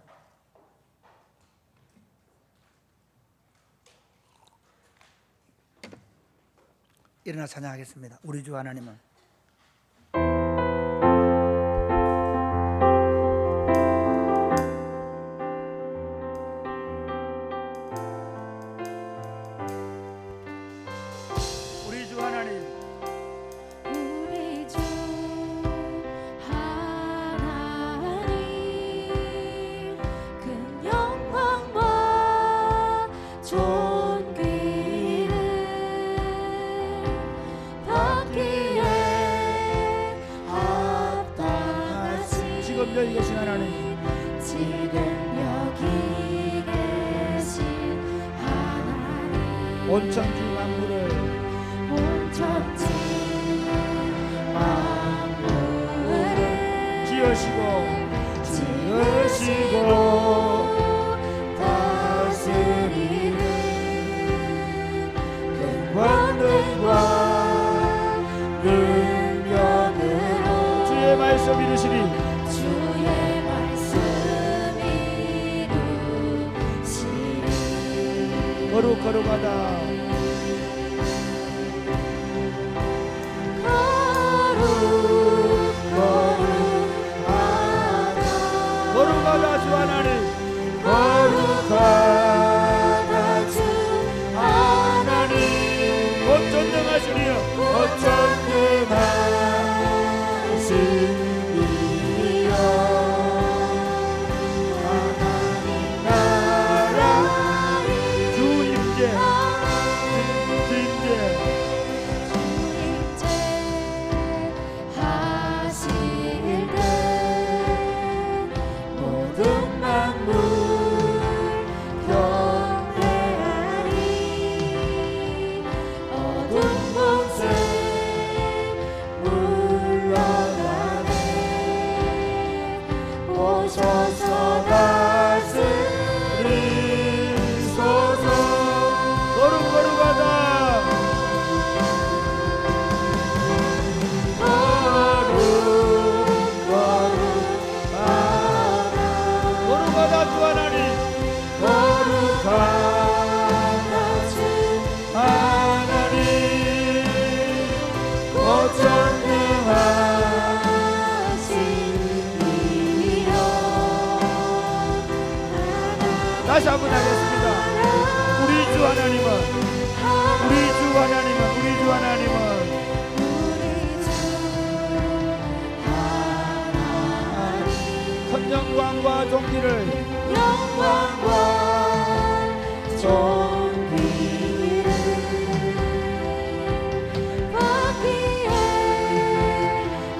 일어나 찬양하겠습니다. 우리 주 하나님은
받기에
온천지 만물을
온천지 만물을
지으시고
다스리는 큰 권능과 능력으로
주의 말씀 이루시니
주의 말씀 이루시니
거룩하다 거룩하다 주 하나님
거룩하다 주 하나님
곧 전능하시니요
전능하시니요 하나님 나라의
주 임재 주 임재
주임제 하실 때 모든 만물 경배하리 어둠 곳에 물러가네 오셔서 다스리소서
거룩하다 거룩하다 주 하나님
거룩하다 주
하나님
곧 전능하시니요
다시 한번 하겠습니다. 우리 주 하나님은 우리 주 하나님은
우리 주 하나님
큰 영광과 존귀를
영광과 존귀를 받기에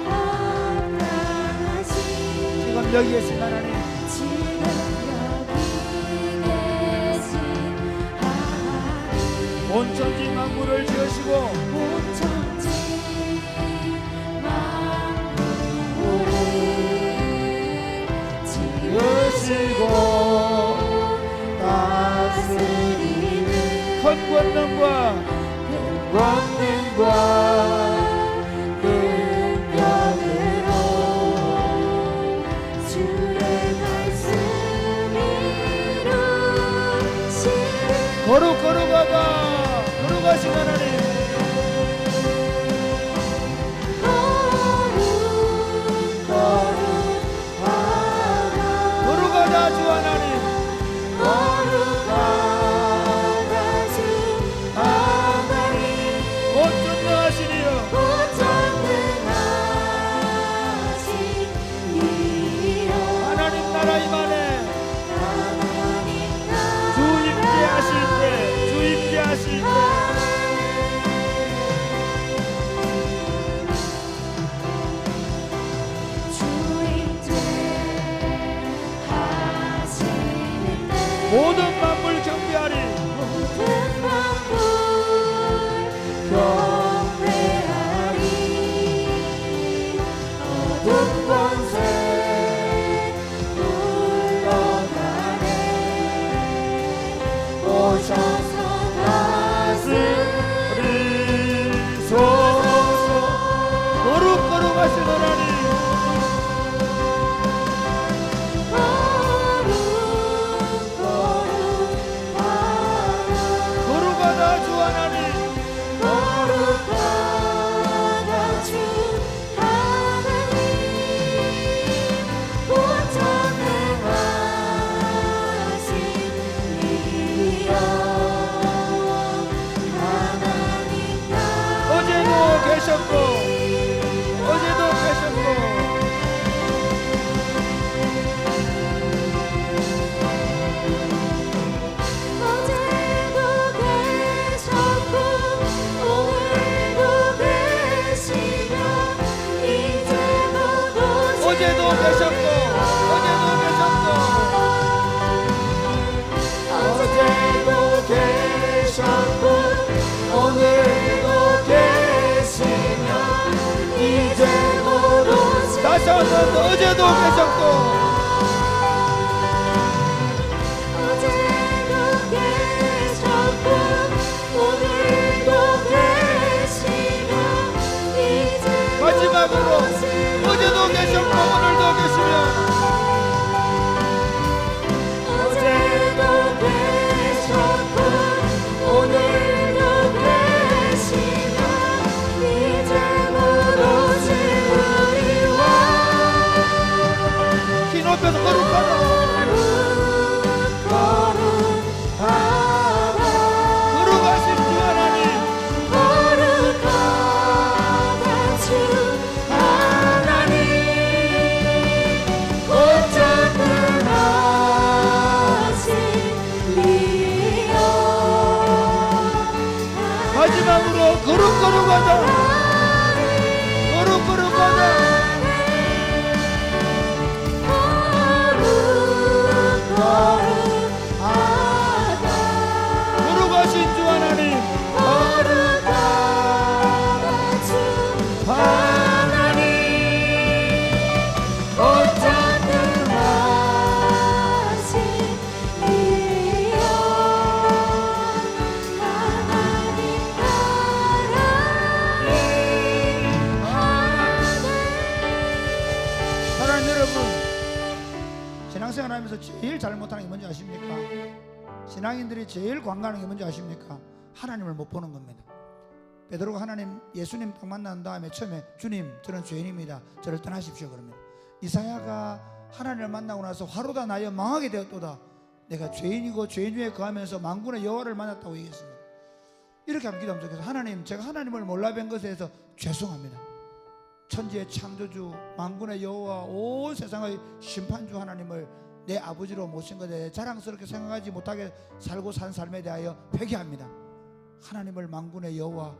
합당하신
지금 여기 계신 하나님
지금 여기 계신 하나님
온천지 만물을 지으시고
온천지 만물을
지으시고
다스리는
큰 권능과
권능과 능력으로 주의 말씀 이루시는
거룩하다 거룩하신 하나님 거룩하다 주 하나님
거룩하다 주 하나님
곧 전능하시니요
곧 전능하시니요
하나님 나라 임하네
하나님
주 임재하실 때 주 임재하실 때
주임제 하시는 때
모든 만물 경배하리
모든 만물 경배하리 어둠 권세 물러가네 오셔서
다스리소서 거룩하신 하나님
거룩하다
마찬가지로 어제도 계셨고
오늘도 계시며 이제
마지막으로 어제도 계셨고 오늘도 계시며
어제도 계셨고 오늘도 계시며 이제는 오직 우리와
긴 높여서 거룩하다
거룩하다
거룩하신 주 하나님
거룩하다 주 하나님 어쩌든하시 리요
마지막으로 거룩하다 거룩하다 거룩하신 주 하나님
하나님 어쩌든 하시리요 하나님
사랑하는 여러분, 신앙생활 하면서 제일 잘못하는 게 뭔지 아십니까? 신앙인들이 제일 관가하는 게 뭔지 아십니까? 하나님을 못 보는 겁니다. 베드로가 예수님 딱 만난 다음에 처음에 주님 저는 죄인입니다 저를 떠나십시오 그럽니다. 이사야가 하나님을 만나고 나서 화로다 나여 망하게 되었도다 내가 죄인이고 죄인 중에 거하면서 만군의 여호와를 만났다고 얘기했습니다. 이렇게 한번 기도하면 좋겠어요. 하나님 제가 하나님을 몰라뵌 것에 대해서 죄송합니다. 천지의 창조주 만군의 여호와 온 세상의 심판주 하나님을 내 아버지로 모신 것에 대해 자랑스럽게 생각하지 못하게 살고 산 삶에 대하여 회개합니다. 하나님을 만군의 여호와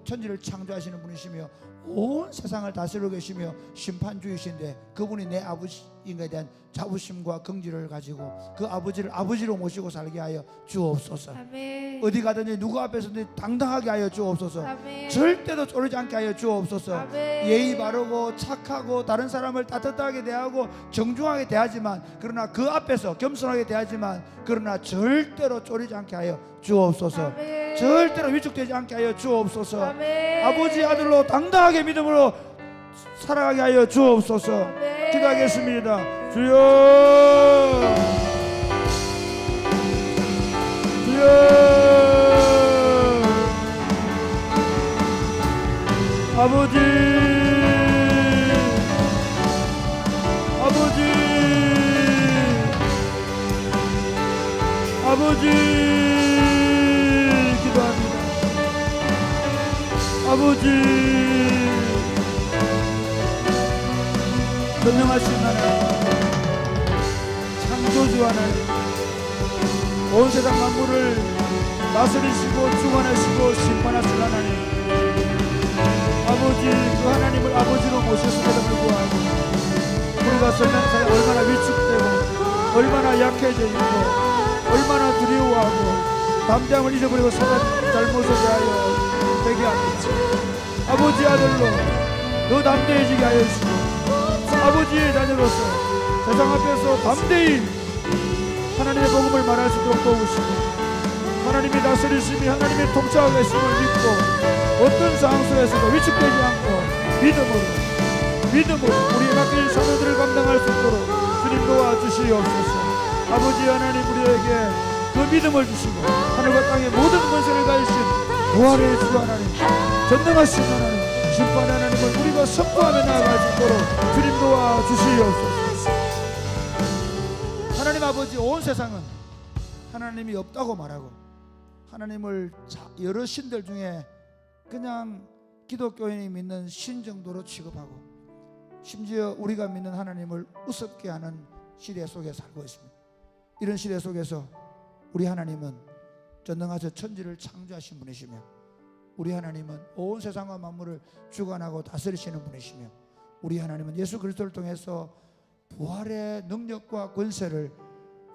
천지를 창조하시는 분이시며 온 세상을 다스리고 계시며 심판주이신데 그분이 내 아버지인 것에 대한 자부심과 긍지를 가지고 그 아버지를 아버지로 모시고 살게 하여 주옵소서.
아멘.
어디 가든지 누구 앞에서든지 당당하게 하여 주옵소서.
아멘.
절대로 쫄지 않게 하여 주옵소서.
아멘.
예의 바르고 착하고 다른 사람을 따뜻하게 대하고 정중하게 대하지만 그러나 그 앞에서 겸손하게 대하지만 그러나 절대로 쫄지 않게 하여 주옵소서.
아멘.
절대로 위축되지 않게 하여 주옵소서.
아멘.
아버지 아들로 당당하게 믿음으로 살아가게 하여 주옵소서.
아멘.
기도하겠습니다. 주여 주여 아버지 아버지 아버지 기도합니다. 아버지 전능하신 하나님 창조주 하나님 온 세상 만물을 다스리시고 주관하시고 심판하신 하나님 아버지 그 하나님을 아버지로 모셨음에도 불구하고 우리가 설명사에 얼마나 위축되고 얼마나 약해져 있고 얼마나 두려워하고 담대함을 잊어버리고 사단 잘못을 대하여 회개합니다. 아버지 아들로 더 담대해지게 하여 주시고 아버지의 자녀로서 세상 앞에서 담대히 하나님의 복음을 말할 수 있도록 도우시고 하나님이 다스리심이 하나님의 통치하고 계심을 믿고 어떤 상황 속에서도 위축되지 않고 믿음으로 우리의 맡긴 사명들을 감당할 수 있도록 주님 도와주시옵소서. 아버지 하나님 우리에게 그 믿음을 주시고 하늘과 땅의 모든 권세를 가지신 부활의 주 하나님 전능하신 하나님 심판 하나님을 우리가 선포하며 나아갈 수 있도록 주님 도와주시옵소서. 하나님 아버지 온 세상은 하나님이 없다고 말하고 하나님을 여러 신들 중에 그냥 기독교인이 믿는 신 정도로 취급하고 심지어 우리가 믿는 하나님을 우습게 하는 시대 속에 살고 있습니다. 이런 시대 속에서 우리 하나님은 전능하셔 천지를 창조하신 분이시며 우리 하나님은 온 세상과 만물을 주관하고 다스리시는 분이시며 우리 하나님은 예수 그리스도를 통해서 부활의 능력과 권세를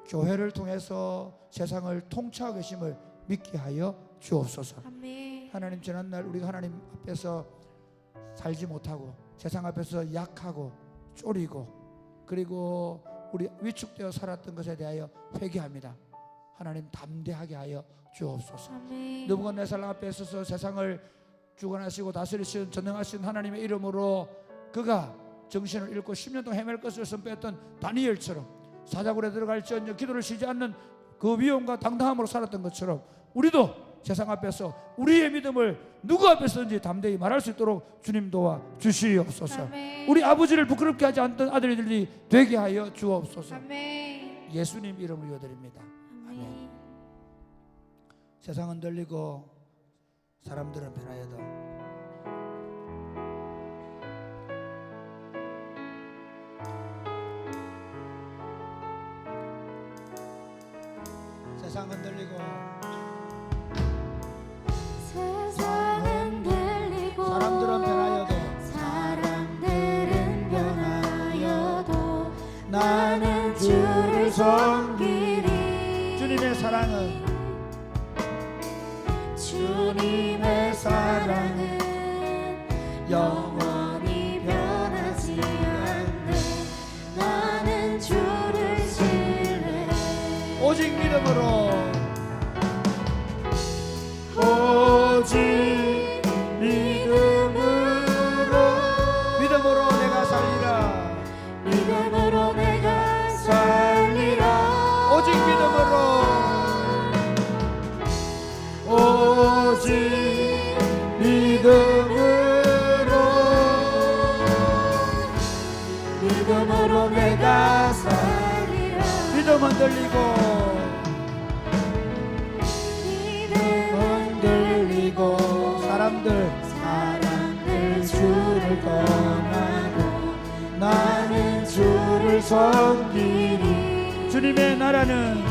교회를 통해서 세상을 통치하고 계심을 믿게 하여 주옵소서.
아멘.
하나님 지난날 우리가 하나님 앞에서 살지 못하고 세상 앞에서 약하고 쪼리고 그리고 우리 위축되어 살았던 것에 대하여 회개합니다. 하나님 담대하게 하여 주옵소서.
아멘.
느부갓네살 앞에 서서 세상을 주관하시고 다스리시는 전능하신 하나님의 이름으로 그가 정신을 잃고 10년 동안 헤맬 것을 선포했던 다니엘처럼 사자굴에 들어갈지언정 기도를 쉬지 않는 그 위엄과 당당함으로 살았던 것처럼 우리도 세상 앞에서 우리의 믿음을 누구 앞에서든지 담대히 말할 수 있도록 주님 도와 주시옵소서.
아멘.
우리 아버지를 부끄럽게 하지 않던 아들들이 되게 하여 주옵소서.
아멘.
예수님 이름으로 기도드립니다.
아멘.
세상은 들리고 사람들은 변하여도 세상은 들리고
세상은 들리고
사람들은 변하여도
사람들은 변하여도
나는 주를 섬기리. 주님의 사랑은
주님의 사랑은 영원히 변하지 않네. 나는 주를 신뢰
오직 믿음으로
오직 믿음으로
내가 살리라.
믿음으로 내가 살리라.
오직 믿음으로 오직
믿음으로 내가 살리라.
믿음은 들리고
믿음은 들리고
사람들
주를 떠나고
나는
주를 섬기리.
주님의 나라는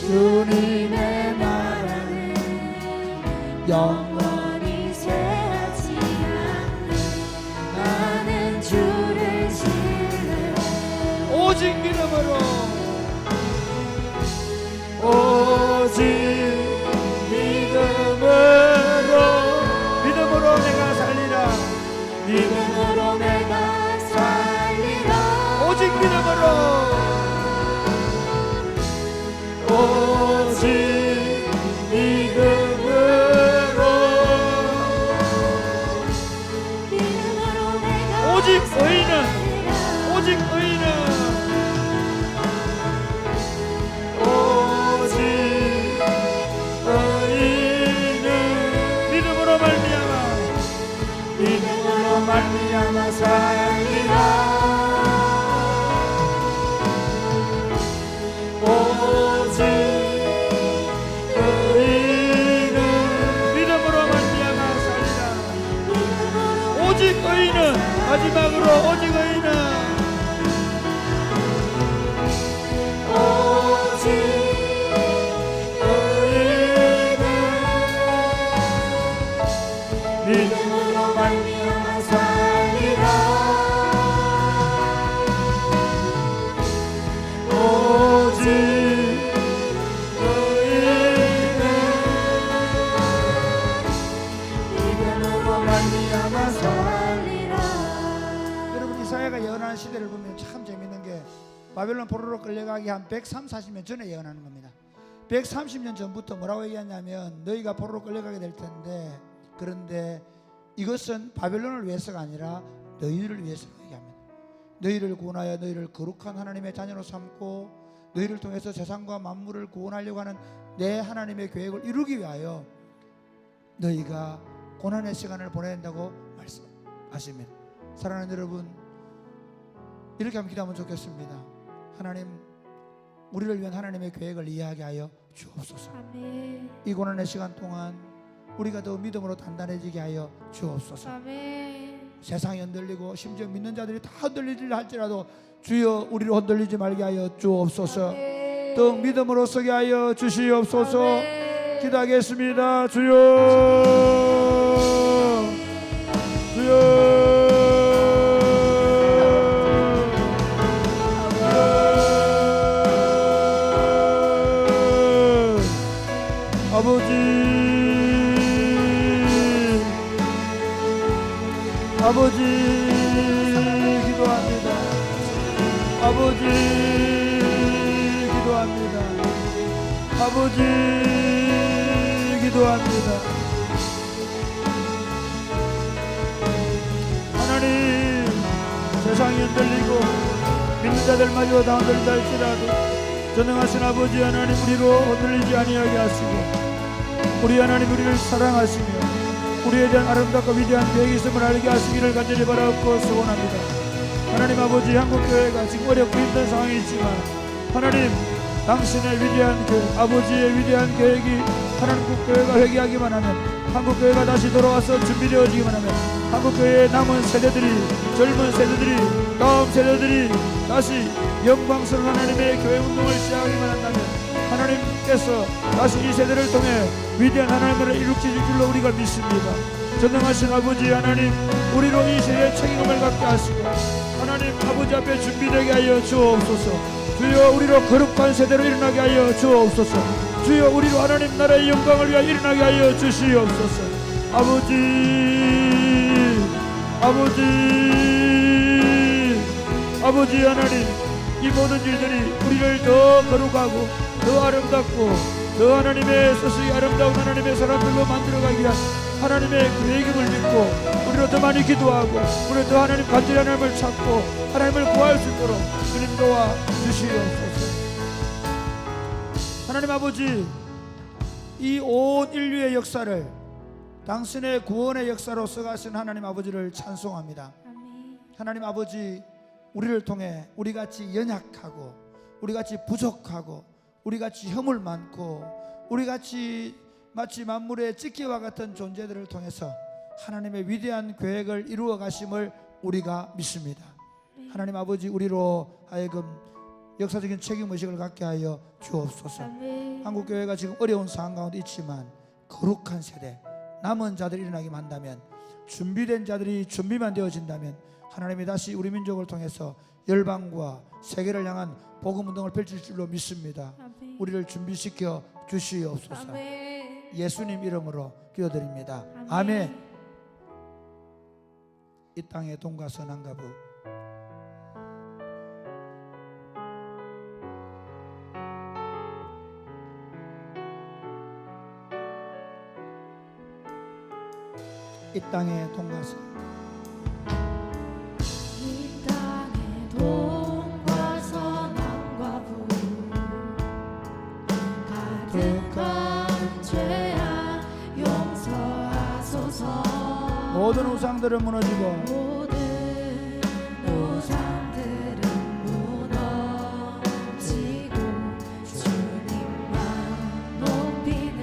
주님의 나라는 영원히 쇠하지 않네. 나는 주를 신뢰
오직 믿음으로 오직 믿음으로 내가 살리라.
믿음으로 내가 살리라.
오직 믿음으로 오직
믿음으로 내가
오직 의인은
살리라.
오직 의인은 오직 의인은 믿음으로 말미암아
살리라.
오직 의인은 믿음으로 말미암아 살리라. 오직 의인은 마지막으로 오직 의인은
오직 의인은 믿음으로 말미암아 살리라.
오직 의인은
믿음으로 말미암아 살리라.
여러분 이사야가 예언하는 시대를 보면 참 재밌는 게 바벨론 포로로 끌려가기 한 130년 전에 예언하는 겁니다. 130년 전부터 뭐라고 얘기하냐면 너희가 포로로 끌려가게 될 텐데 그런데 이것은 바벨론을 위해서가 아니라 너희를 위해서 얘기합니다. 너희를 구원하여 너희를 거룩한 하나님의 자녀로 삼고 너희를 통해서 세상과 만물을 구원하려고 하는 내 하나님의 계획을 이루기 위하여 너희가 고난의 시간을 보내야 된다고 말씀하십니다. 사랑하는 여러분, 이렇게 한번 기도하면 좋겠습니다. 하나님, 우리를 위한 하나님의 계획을 이해하게 하여 주옵소서.
아멘.
이 고난의 시간 동안 우리가 더 믿음으로 단단해지게 하여 주옵소서.
아멘.
세상이 흔들리고 심지어 믿는 자들이 다 흔들리려 할지라도 주여 우리를 흔들리지 말게 하여 주옵소서.
아멘.
더 믿음으로 서게 하여 주시옵소서.
아멘.
기도하겠습니다. 주여 아버지 아버지 기도합니다. 아버지 기도합니다. 아버지 기도합니다. 하나님, 세상이 흔들리고 믿는 자들마저 다 흔들린다 할지라도 전능하신 아버지 하나님, 우리로 흔들리지 아니하게 하시고 우리 하나님, 우리를 사랑하시며 우리에 대한 아름답고 위대한 계획이 있음을 알게 하시기를 간절히 바라옵고 소원합니다. 하나님 아버지, 한국교회가 지금 어렵고 힘든 상황이 있지만 하나님, 당신의 위대한 계획, 아버지의 위대한 계획이 한국교회가 회개하기만 하면, 한국교회가 다시 돌아와서 준비되어지기만 하면, 한국교회의 남은 세대들이, 젊은 세대들이, 다음 세대들이 다시 영광스러운 하나님의 교회 운동을 시작하기만 한다면 하나님께서 다시 이 세대를 통해 위대한 하나님을 일으키실 줄로 우리가 믿습니다. 전능하신 아버지 하나님, 우리로 이 세대의 책임을 갖게 하시고 하나님 아버지 앞에 준비되게 하여 주옵소서. 주여, 우리로 거룩한 세대로 일어나게 하여 주옵소서. 주여, 우리로 하나님 나라의 영광을 위하여 일어나게 하여 주시옵소서. 아버지 하나님, 이 모든 일들이 우리를 더 거룩하고 더 아름답고 더 하나님의 서서히 아름다운 하나님의 사람들로 만들어가기 위한 하나님의 계획임을 믿고 우리로 더 많이 기도하고 우리로 더 하나님 간절히 하나님을 찾고 하나님을 구할 수 있도록 주님 도와 주시옵소서. 하나님 아버지, 이 온 인류의 역사를 당신의 구원의 역사로 써가신 하나님 아버지를 찬송합니다.
아멘.
하나님 아버지, 우리를 통해 우리같이 연약하고 우리같이 부족하고 우리같이 허물 많고 우리같이 마치 만물의 찢기와 같은 존재들을 통해서 하나님의 위대한 계획을 이루어 가심을 우리가 믿습니다. 하나님 아버지, 우리로 하여금 역사적인 책임의식을 갖게 하여 주옵소서.
아멘.
한국교회가 지금 어려운 상황 가운데 있지만 거룩한 세대, 남은 자들이 일어나기만 한다면, 준비된 자들이 준비만 되어진다면 하나님이 다시 우리 민족을 통해서 열방과 세계를 향한 복음운동을 펼칠 줄로 믿습니다.
아멘.
우리를 준비시켜 주시옵소서.
아멘.
예수님 이름으로 기도드립니다.
아멘.
아멘. 이 땅의 돈과 선한 가부, 이 땅의 돈과 선,
이 땅의 돈과 선함과 부 가득한 죄악 용서하소서.
모든 우상들은 무너지고
모든 우상들은 무너지고 주님만 높이는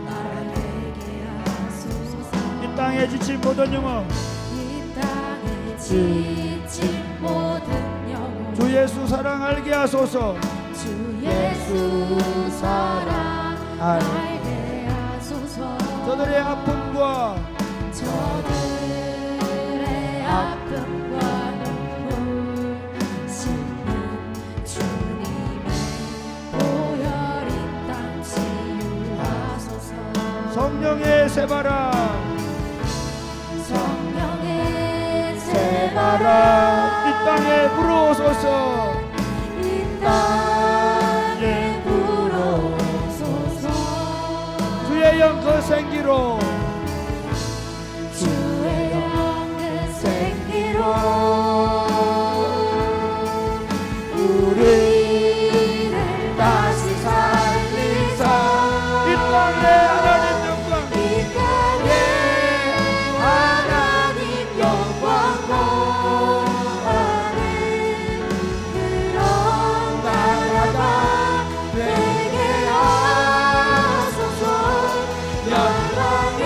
나라 되게 하소서.
이 땅에 지친 모든 영혼,
이 땅에 지친 모든 영혼
주 예수 사랑 알게 하소서.
주 예수 사랑 알게 하소서.
저들의 아픔과
저들의 아픔과 눈물 씻는 주님의 보혈인 땅 치유하소서.
성령의 새바람,
성령의
새바람 이 땅에 불어오소서.
이 땅에 불어오소서.
주의 영 그 생기로,
주의 영 그 생기로 우리를 다시 살리사.
이 땅에 하나님 영광,
이 땅에 하나님 영광 구하는 그런 나라가 되게 하소서. 열방에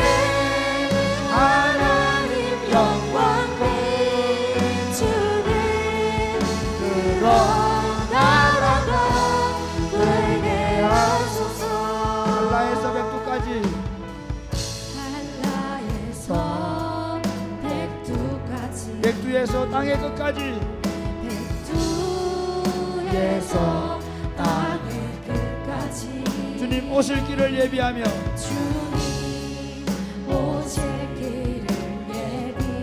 하나님 영광 비추는 그런 나라가 되게 하소서.
한라에서 백두까지,
한라에서 백두까지
백두에서 땅의 끝까지,
백두에서 땅의 끝까지
주님 오실 길을 예비하며
주님 오실 길을 예비하며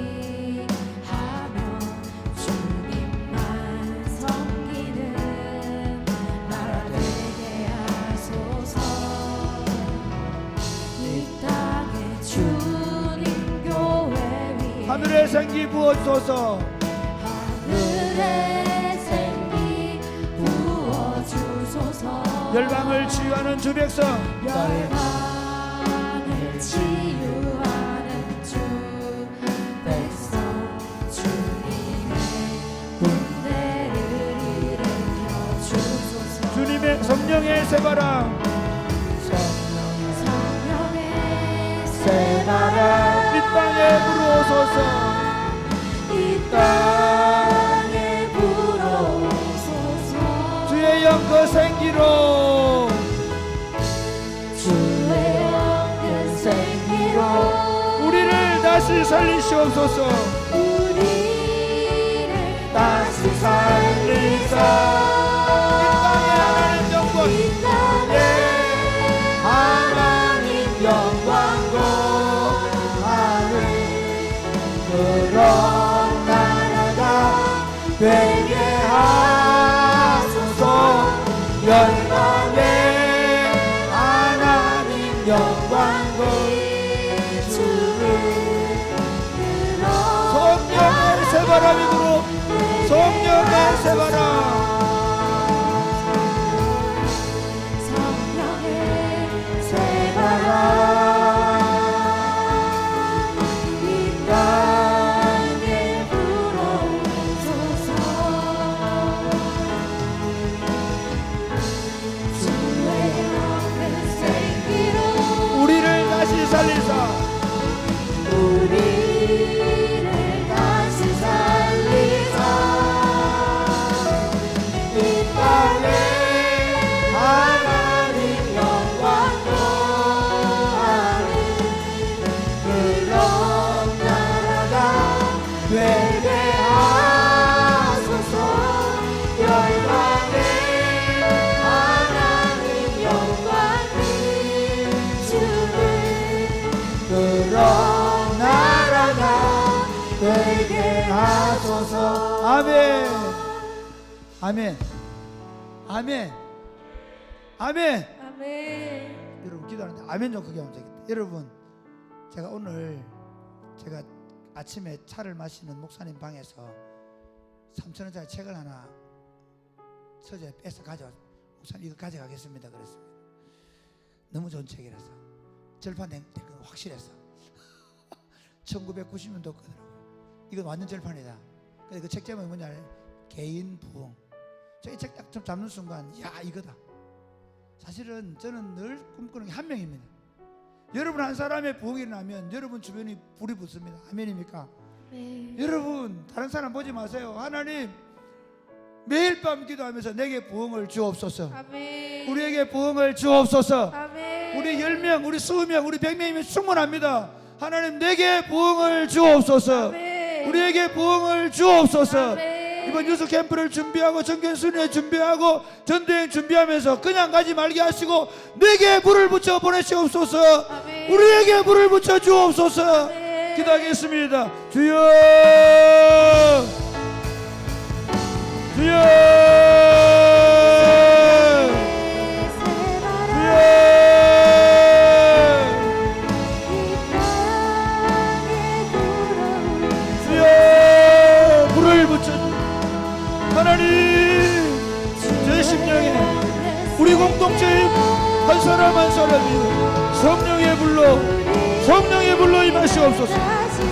하늘에 생기 부어주소서.
하늘에 생기 부어주소서.
열방을 치유하는 주 백성,
열방을 치유하는 주 백성, 주님의 군대를 일으켜 주소서.
주님의 성령의 새바람,
성령의 새바람
이 땅에 불어오소서.
이 땅에 불어오소서.
주의 영그 생기로,
주의 영그 생기로
우리를 다시 살리시옵소서.
우리를 다시
살리사. 이 땅에 하나님 영광,
이 땅에 하나님 영광도 하늘 그런 나라가 되게 하소서. 열방에 하나님 영광도 주를 성령의 새바람이 불어, 성령의 새바람. 성령의 새바람 이 땅에 불어오소서. 주의 영그 생기로
우리를 다시 살리사.
우리를 다시 살리사. 이 땅에 하나님 영광도 하는 그런 나라가 되게 하소서. 열방에 하나님 영광이 주는 그런 나라가 되게 하소서.
아멘. 아멘. 아멘. 아멘.
아멘.
여러분 기도하는데 아멘 좀 크게 하면 되겠다. 여러분, 제가 오늘 아침에 차를 마시는 목사님 방에서 3,000원짜리 책을 하나 서재 뺏어 가져와, 목사님 이거 가져가겠습니다 그랬습니다. 너무 좋은 책이라서 절판된 거 확실해서 1990년도 거더라고요. 이건 완전 절판이다. 근데 그 책 제목이 뭐냐, 개인 부흥. 저 이 책 딱 좀 잡는 순간, 야 이거다. 사실은 저는 늘 꿈꾸는 게 한 명입니다. 여러분 한 사람의 부흥이 일어나면 여러분 주변이 불이 붙습니다. 아멘입니까?
네.
여러분 다른 사람 보지 마세요. 하나님 매일 밤 기도하면서 내게 부흥을 주옵소서.
아멘.
우리에게 부흥을 주옵소서.
아멘.
우리 10명, 우리 20명, 우리 100명이면 충분합니다. 하나님 내게 부흥을 주옵소서.
아멘.
우리에게 부흥을 주옵소서.
아멘.
이번 유스 캠프를 준비하고 정견순회 준비하고 전대행 준비하면서 그냥 가지 말게 하시고 내게 불을 붙여 보내시옵소서.
아멘.
우리에게 불을 붙여 주옵소서.
아멘.
기도하겠습니다. 주여, 주여, 주여, 불을 붙여 하나님, 제 심령에 우리 공동체의 한 사람 한 사람이 성령의 불로 임하시옵소서.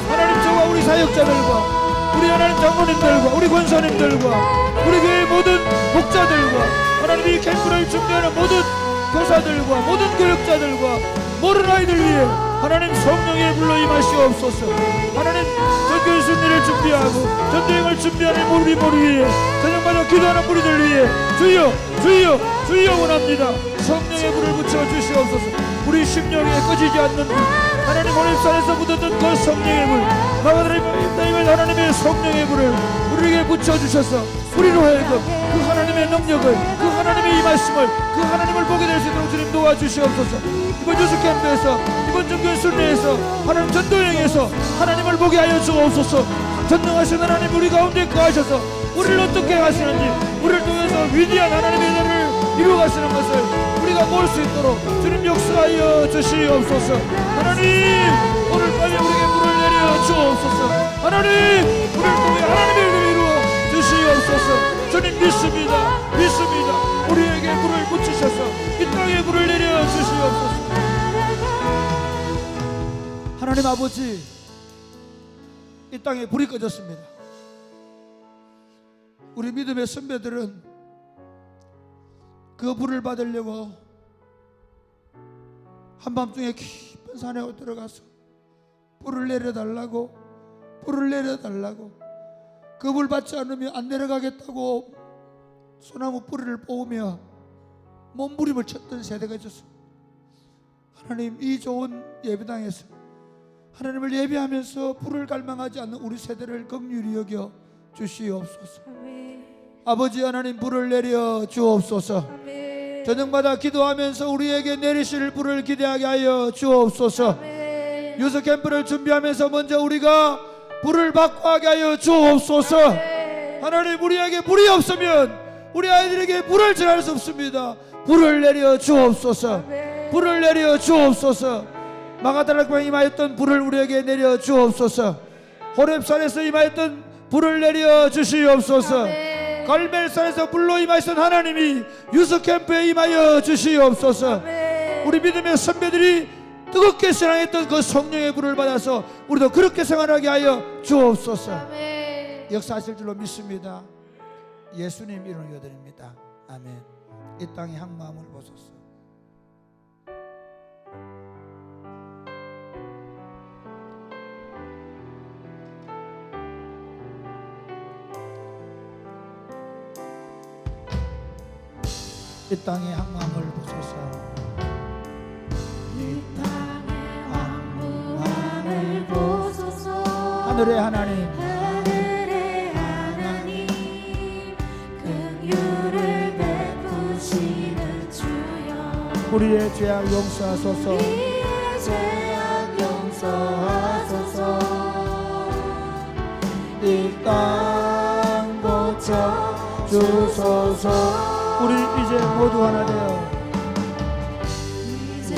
하나님, 저와 우리 사역자들과 우리 하나님 장로님들과 우리 권사님들과 우리 교회 모든 목자들과 하나님 이 캠프를 준비하는 모든 교사들과 모든 교육자들과 모든 아이들 위해 하나님 성령의 불로 임하시옵소서. 하나님 전교순리를 준비하고 전도행을 준비하는 우리 모두 위해 저녁마다 기도하는 우리들 위해 주여 주여 주여 원합니다. 성령의 불을 붙여 주시옵소서. 우리 심령에 꺼지지 않는 불, 하나님 오늘산에서 묻었던 그 성령의 불, 하나님의 하나님의 성령의 불을 우리에게 붙여주셔서 우리로 하여금 그 하나님의 능력을, 그 하나님의 이 말씀을, 그 하나님을 보게 될 수 있도록 주님 도와주시옵소서. 이번 유스 캠프에서, 이번 정규 순례에서, 하나님 전도행에서 하나님을 보게 하여 주옵소서. 전능하신 하나님 우리 가운데 거하셔서 우리를 어떻게 하시는지, 우리를 통해서 위대한 하나님의 일을 이루어가시는 것을 우리가 볼 수 있도록 주님 역사하여 주시옵소서. 하나님 오늘 밤에 우리에게 불을 내려
내려 주옵소서. 하나님, 불을 통해 하나님의 일을 이루어 주시옵소서. 주님 믿습니다. 믿습니다. 우리에게 불을 붙이셔서 이 땅에 불을 내려 주시옵소서. 하나님 아버지, 이 땅에 불이 꺼졌습니다. 우리 믿음의 선배들은 그 불을 받으려고 한밤중에 깊은 산에 들어가서 불을 내려달라고 그 불 받지 않으면 안 내려가겠다고 소나무 뿌리를 뽑으며 몸부림을 쳤던 세대가 있었습니다. 하나님, 이 좋은 예배당에서 하나님을 예배하면서 불을 갈망하지 않는 우리 세대를 긍휼히 여겨 주시옵소서. 아버지 하나님, 불을 내려 주옵소서. 저녁마다 기도하면서 우리에게 내리실 불을 기대하게 하여 주옵소서. 유스 캠프를 준비하면서 먼저 우리가 불을 받고 하게 하여 주옵소서. 하나님, 우리에게 불이 없으면 우리 아이들에게 불을 전할 수 없습니다. 불을 내려 주옵소서. 불을 내려 주옵소서. 마가다락방에 임하였던 불을 우리에게 내려 주옵소서. 호렙산에서 임하였던 불을 내려 주시옵소서. 갈멜산에서 불로 임하셨던 하나님이 유스캠프에 임하여 주시옵소서. 우리 믿음의 선배들이 뜨겁게 사랑했던 그 성령의 불을 받아서 우리도 그렇게 생활하게 하여 주옵소서. 역사하실 줄로 믿습니다. 예수님 이름으로 기도드립니다. 아멘. 이 땅의 항마음을 보소서. 이 땅의 항마음을 보소서.
이 땅의 황무함을 보소서.
하늘의 하나님,
하늘의 하나님, 긍휼을 베푸시는 주여,
우리의 죄악 용서하소서.
우리의 죄악 용서하소서.
이 땅 고쳐 주소서. 우리 이제 모두 하나 되어
이제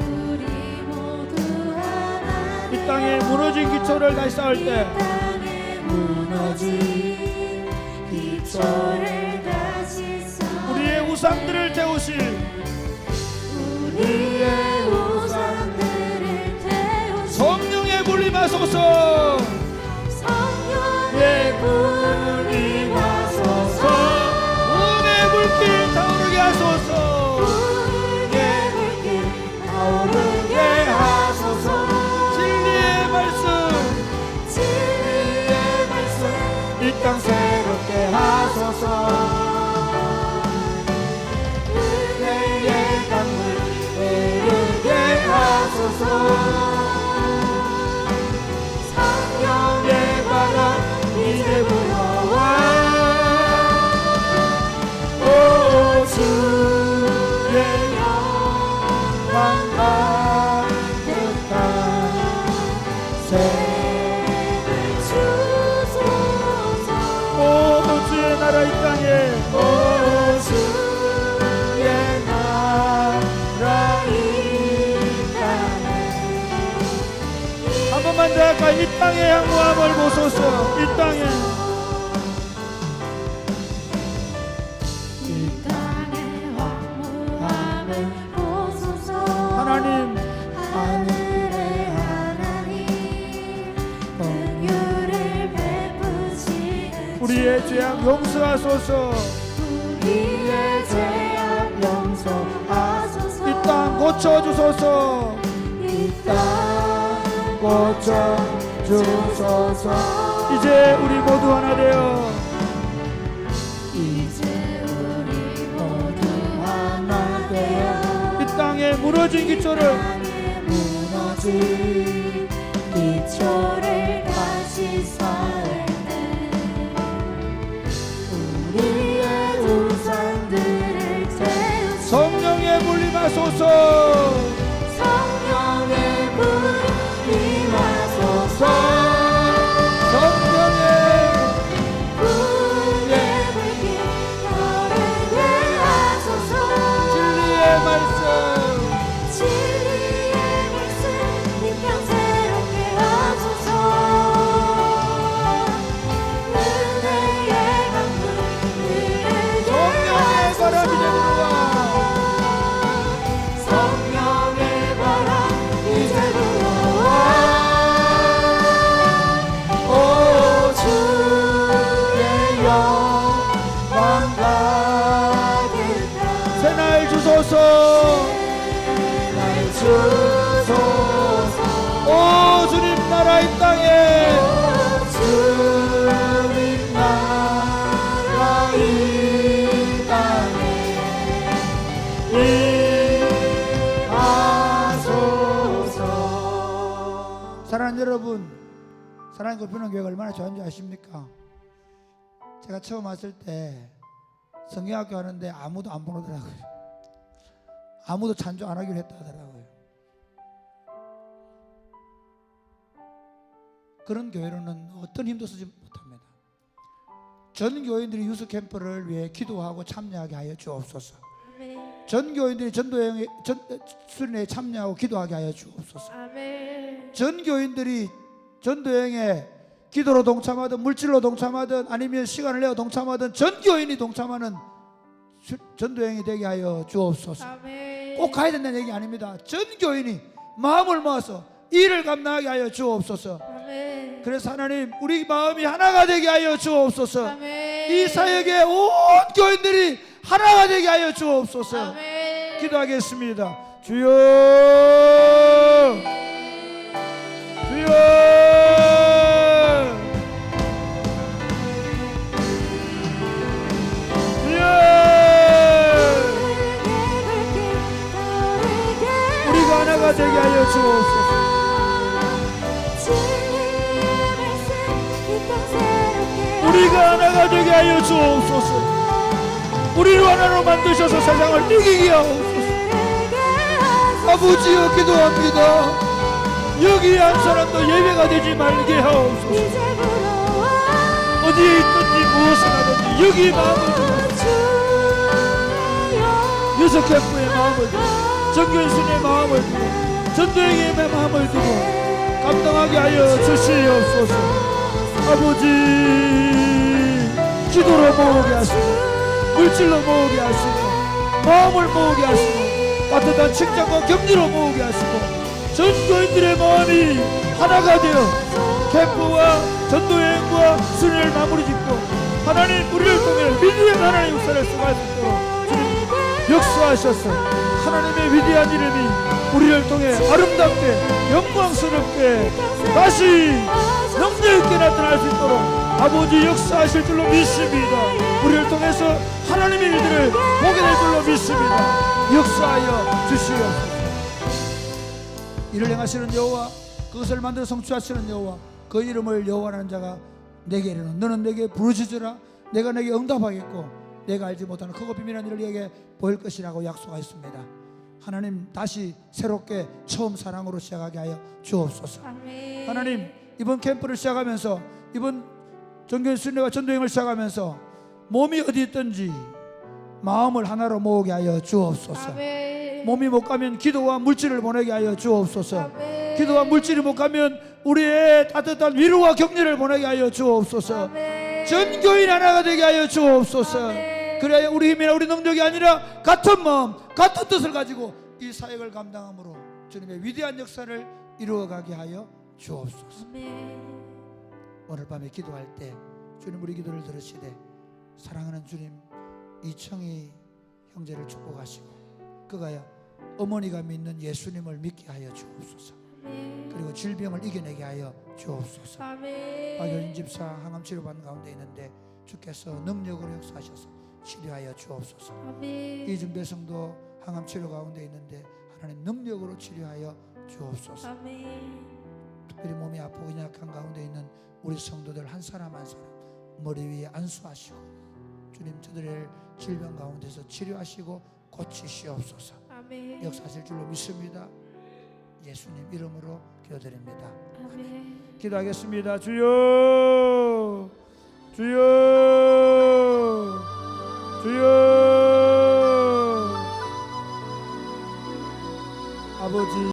우리 모두 하나
이 땅에 무너진 기초를 다시 쌓을 때
땅에 무너진 기초를 다시 쌓아
우리의 우상들을 태우실
우리의 우상들을 태우시
성령의 불이 마소서.
성령의 불이 와소서.
은혜의 불길 타오르게 하소서.
불의 불길 타오르게 하소서.
진리의 말씀
진리의 말씀
이 땅 새롭게 하소서.
은혜의 강물 흐르게 하소서. 성령의 바람 이제 불어와. 오 주의 영광 가득한 생을 주소서.
오 주의 나라 이 땅에
오 주의 나라 이 땅에
한 번만 더 가까이 이 땅의 향무함을 보소서. 이 땅에
이 땅의 황무함을 보소서.
하나님,
하늘의 하나님, 긍휼을 베푸시는
우리의 죄악 용서하소서.
우리의 죄악 용서하소서.
이 땅 고쳐주소서.
이 땅 고쳐주소서.
이제 우리 모두 하나 되어
이제 우리 모두 하나 되어
이 땅에 무너진 기초를
땅에 무너진 기초를 다시 쌓을 때 우리의 우상들을 태우시
성령의 불이 마소서.
성령의 불이 와소서.
성령의
불의 불길 타오르게 하소서.
진리의 말씀
진리의 말씀 이 땅 새롭게 하소서.
주소서. 날 주소서. 오 주님 나라 이 땅에, 주님 나라 이 땅에 임하소서. 사랑하는 여러분, 사랑의 고편한 교회가 얼마나 좋은지 아십니까? 제가 처음 왔을 때 성경학교 하는데 아무도 안 보더라고요. 아무도 찬조 안 하기로 했다 하더라고요. 그런 교회로는 어떤 힘도 쓰지 못합니다. 전 교인들이 유스 캠프를 위해 기도하고 참여하게 하여 주옵소서.
아멘.
전 교인들이 전도여행에 수련회에 참여하고 기도하게 하여 주옵소서.
아멘.
전 교인들이 전도여행에 기도로 동참하든 물질로 동참하든 아니면 시간을 내어 동참하든 전 교인이 동참하는 전도여행이 되게 하여 주옵소서.
아멘.
꼭 가야 된다는 얘기 아닙니다. 전 교인이 마음을 모아서 일을 감당하게 하여 주옵소서.
아멘.
그래서 하나님, 우리 마음이 하나가 되게 하여 주옵소서.
아멘.
이 사역의 온 교인들이 하나가 되게 하여 주옵소서.
아멘.
기도하겠습니다. 주여, 주여, 주여. 우리가 하나가 되게 하여 주옵소서. 우리가 하나가 되게 하여 주옵소서. 우리를 하나로 만드셔서 세상을 이기게 하옵소서. 아버지여, 기도합니다. 여기 한 사람도 예배가 되지 말게 하옵소서. 어디에 있든지 무엇을 하든지 여기 마음을 두고, 유석 캠프의 마음을 두고, 정교인순의 마음을 두고, 전도행의 마음을 두고 감당하게 하여 주시옵소서. 아버지, 기도로 모으게 하시고 물질로 모으게 하시고 마음을 모으게 하시고 따뜻한 칭찬과 격려로 모으게 하시고 전도인들의 마음이 하나가 되어 캠프와 전도여행과 수련을 마무리 짓고 하나님 우리를 통해 위대한 하나님의 역사를 수고할 수 있도록 주님 역사하셔서 하나님의 위대한 이름이 우리를 통해 아름답게 영광스럽게 다시 능력 있게 나타날 수 있도록 아버지 역사하실 줄로 믿습니다. 우리를 통해서 하나님의 일들을 보게 될 줄로 믿습니다. 역사하여 주시옵소서. 이를 행하시는 여호와, 그것을 만들어 성취하시는 여호와, 그 이름을 여호와라는 자가 내게 이르는 너는 내게 부르짖으라. 내가 내게 응답하겠고 내가 알지 못하는 크고 비밀한 일을 내게 보일 것이라고 약속하였습니다. 하나님, 다시 새롭게 처음 사랑으로 시작하게 하여 주옵소서.
아멘.
하나님, 이번 캠프를 시작하면서 이번 정교인 순례와 전도행을 시작하면서 몸이 어디 있든지 마음을 하나로 모으게 하여 주옵소서.
아멘.
몸이 못 가면 기도와 물질을 보내게 하여 주옵소서.
아멘.
기도와 물질이 못 가면 우리의 따뜻한 위로와 격려를 보내게 하여 주옵소서.
아멘.
전교인 하나가 되게 하여 주옵소서.
아멘.
그래야 우리 힘이나 우리 능력이 아니라 같은 마음 같은 뜻을 가지고 이 사역을 감당함으로 주님의 위대한 역사를 이루어가게 하여 주옵소서.
아멘.
오늘 밤에 기도할 때 주님 우리 기도를 들으시되 사랑하는 주님 이청희 형제를 축복하시고 그가 어머니가 믿는 예수님을 믿게 하여 주옵소서.
아멘.
그리고 질병을 이겨내게 하여 주옵소서.
아멘.
박효진 집사 항암 치료받는 가운데 있는데 주께서 능력으로 역사하셔서 치료하여 주옵소서.
아멘.
이준배 성도 항암 치료 가운데 있는데 하나님 능력으로 치료하여 주옵소서.
아멘.
특별히 몸이 아프고 연약한 가운데 있는 우리 성도들 한 사람 한 사람 머리 위에 안수하시고 주님 저들의 질병 가운데서 치료하시고 고치시옵소서.
아멘.
역사하실 줄로 믿습니다. 예수님 이름으로 기도드립니다.
아멘.
기도하겠습니다. 주여, 주여, 주여. 아버지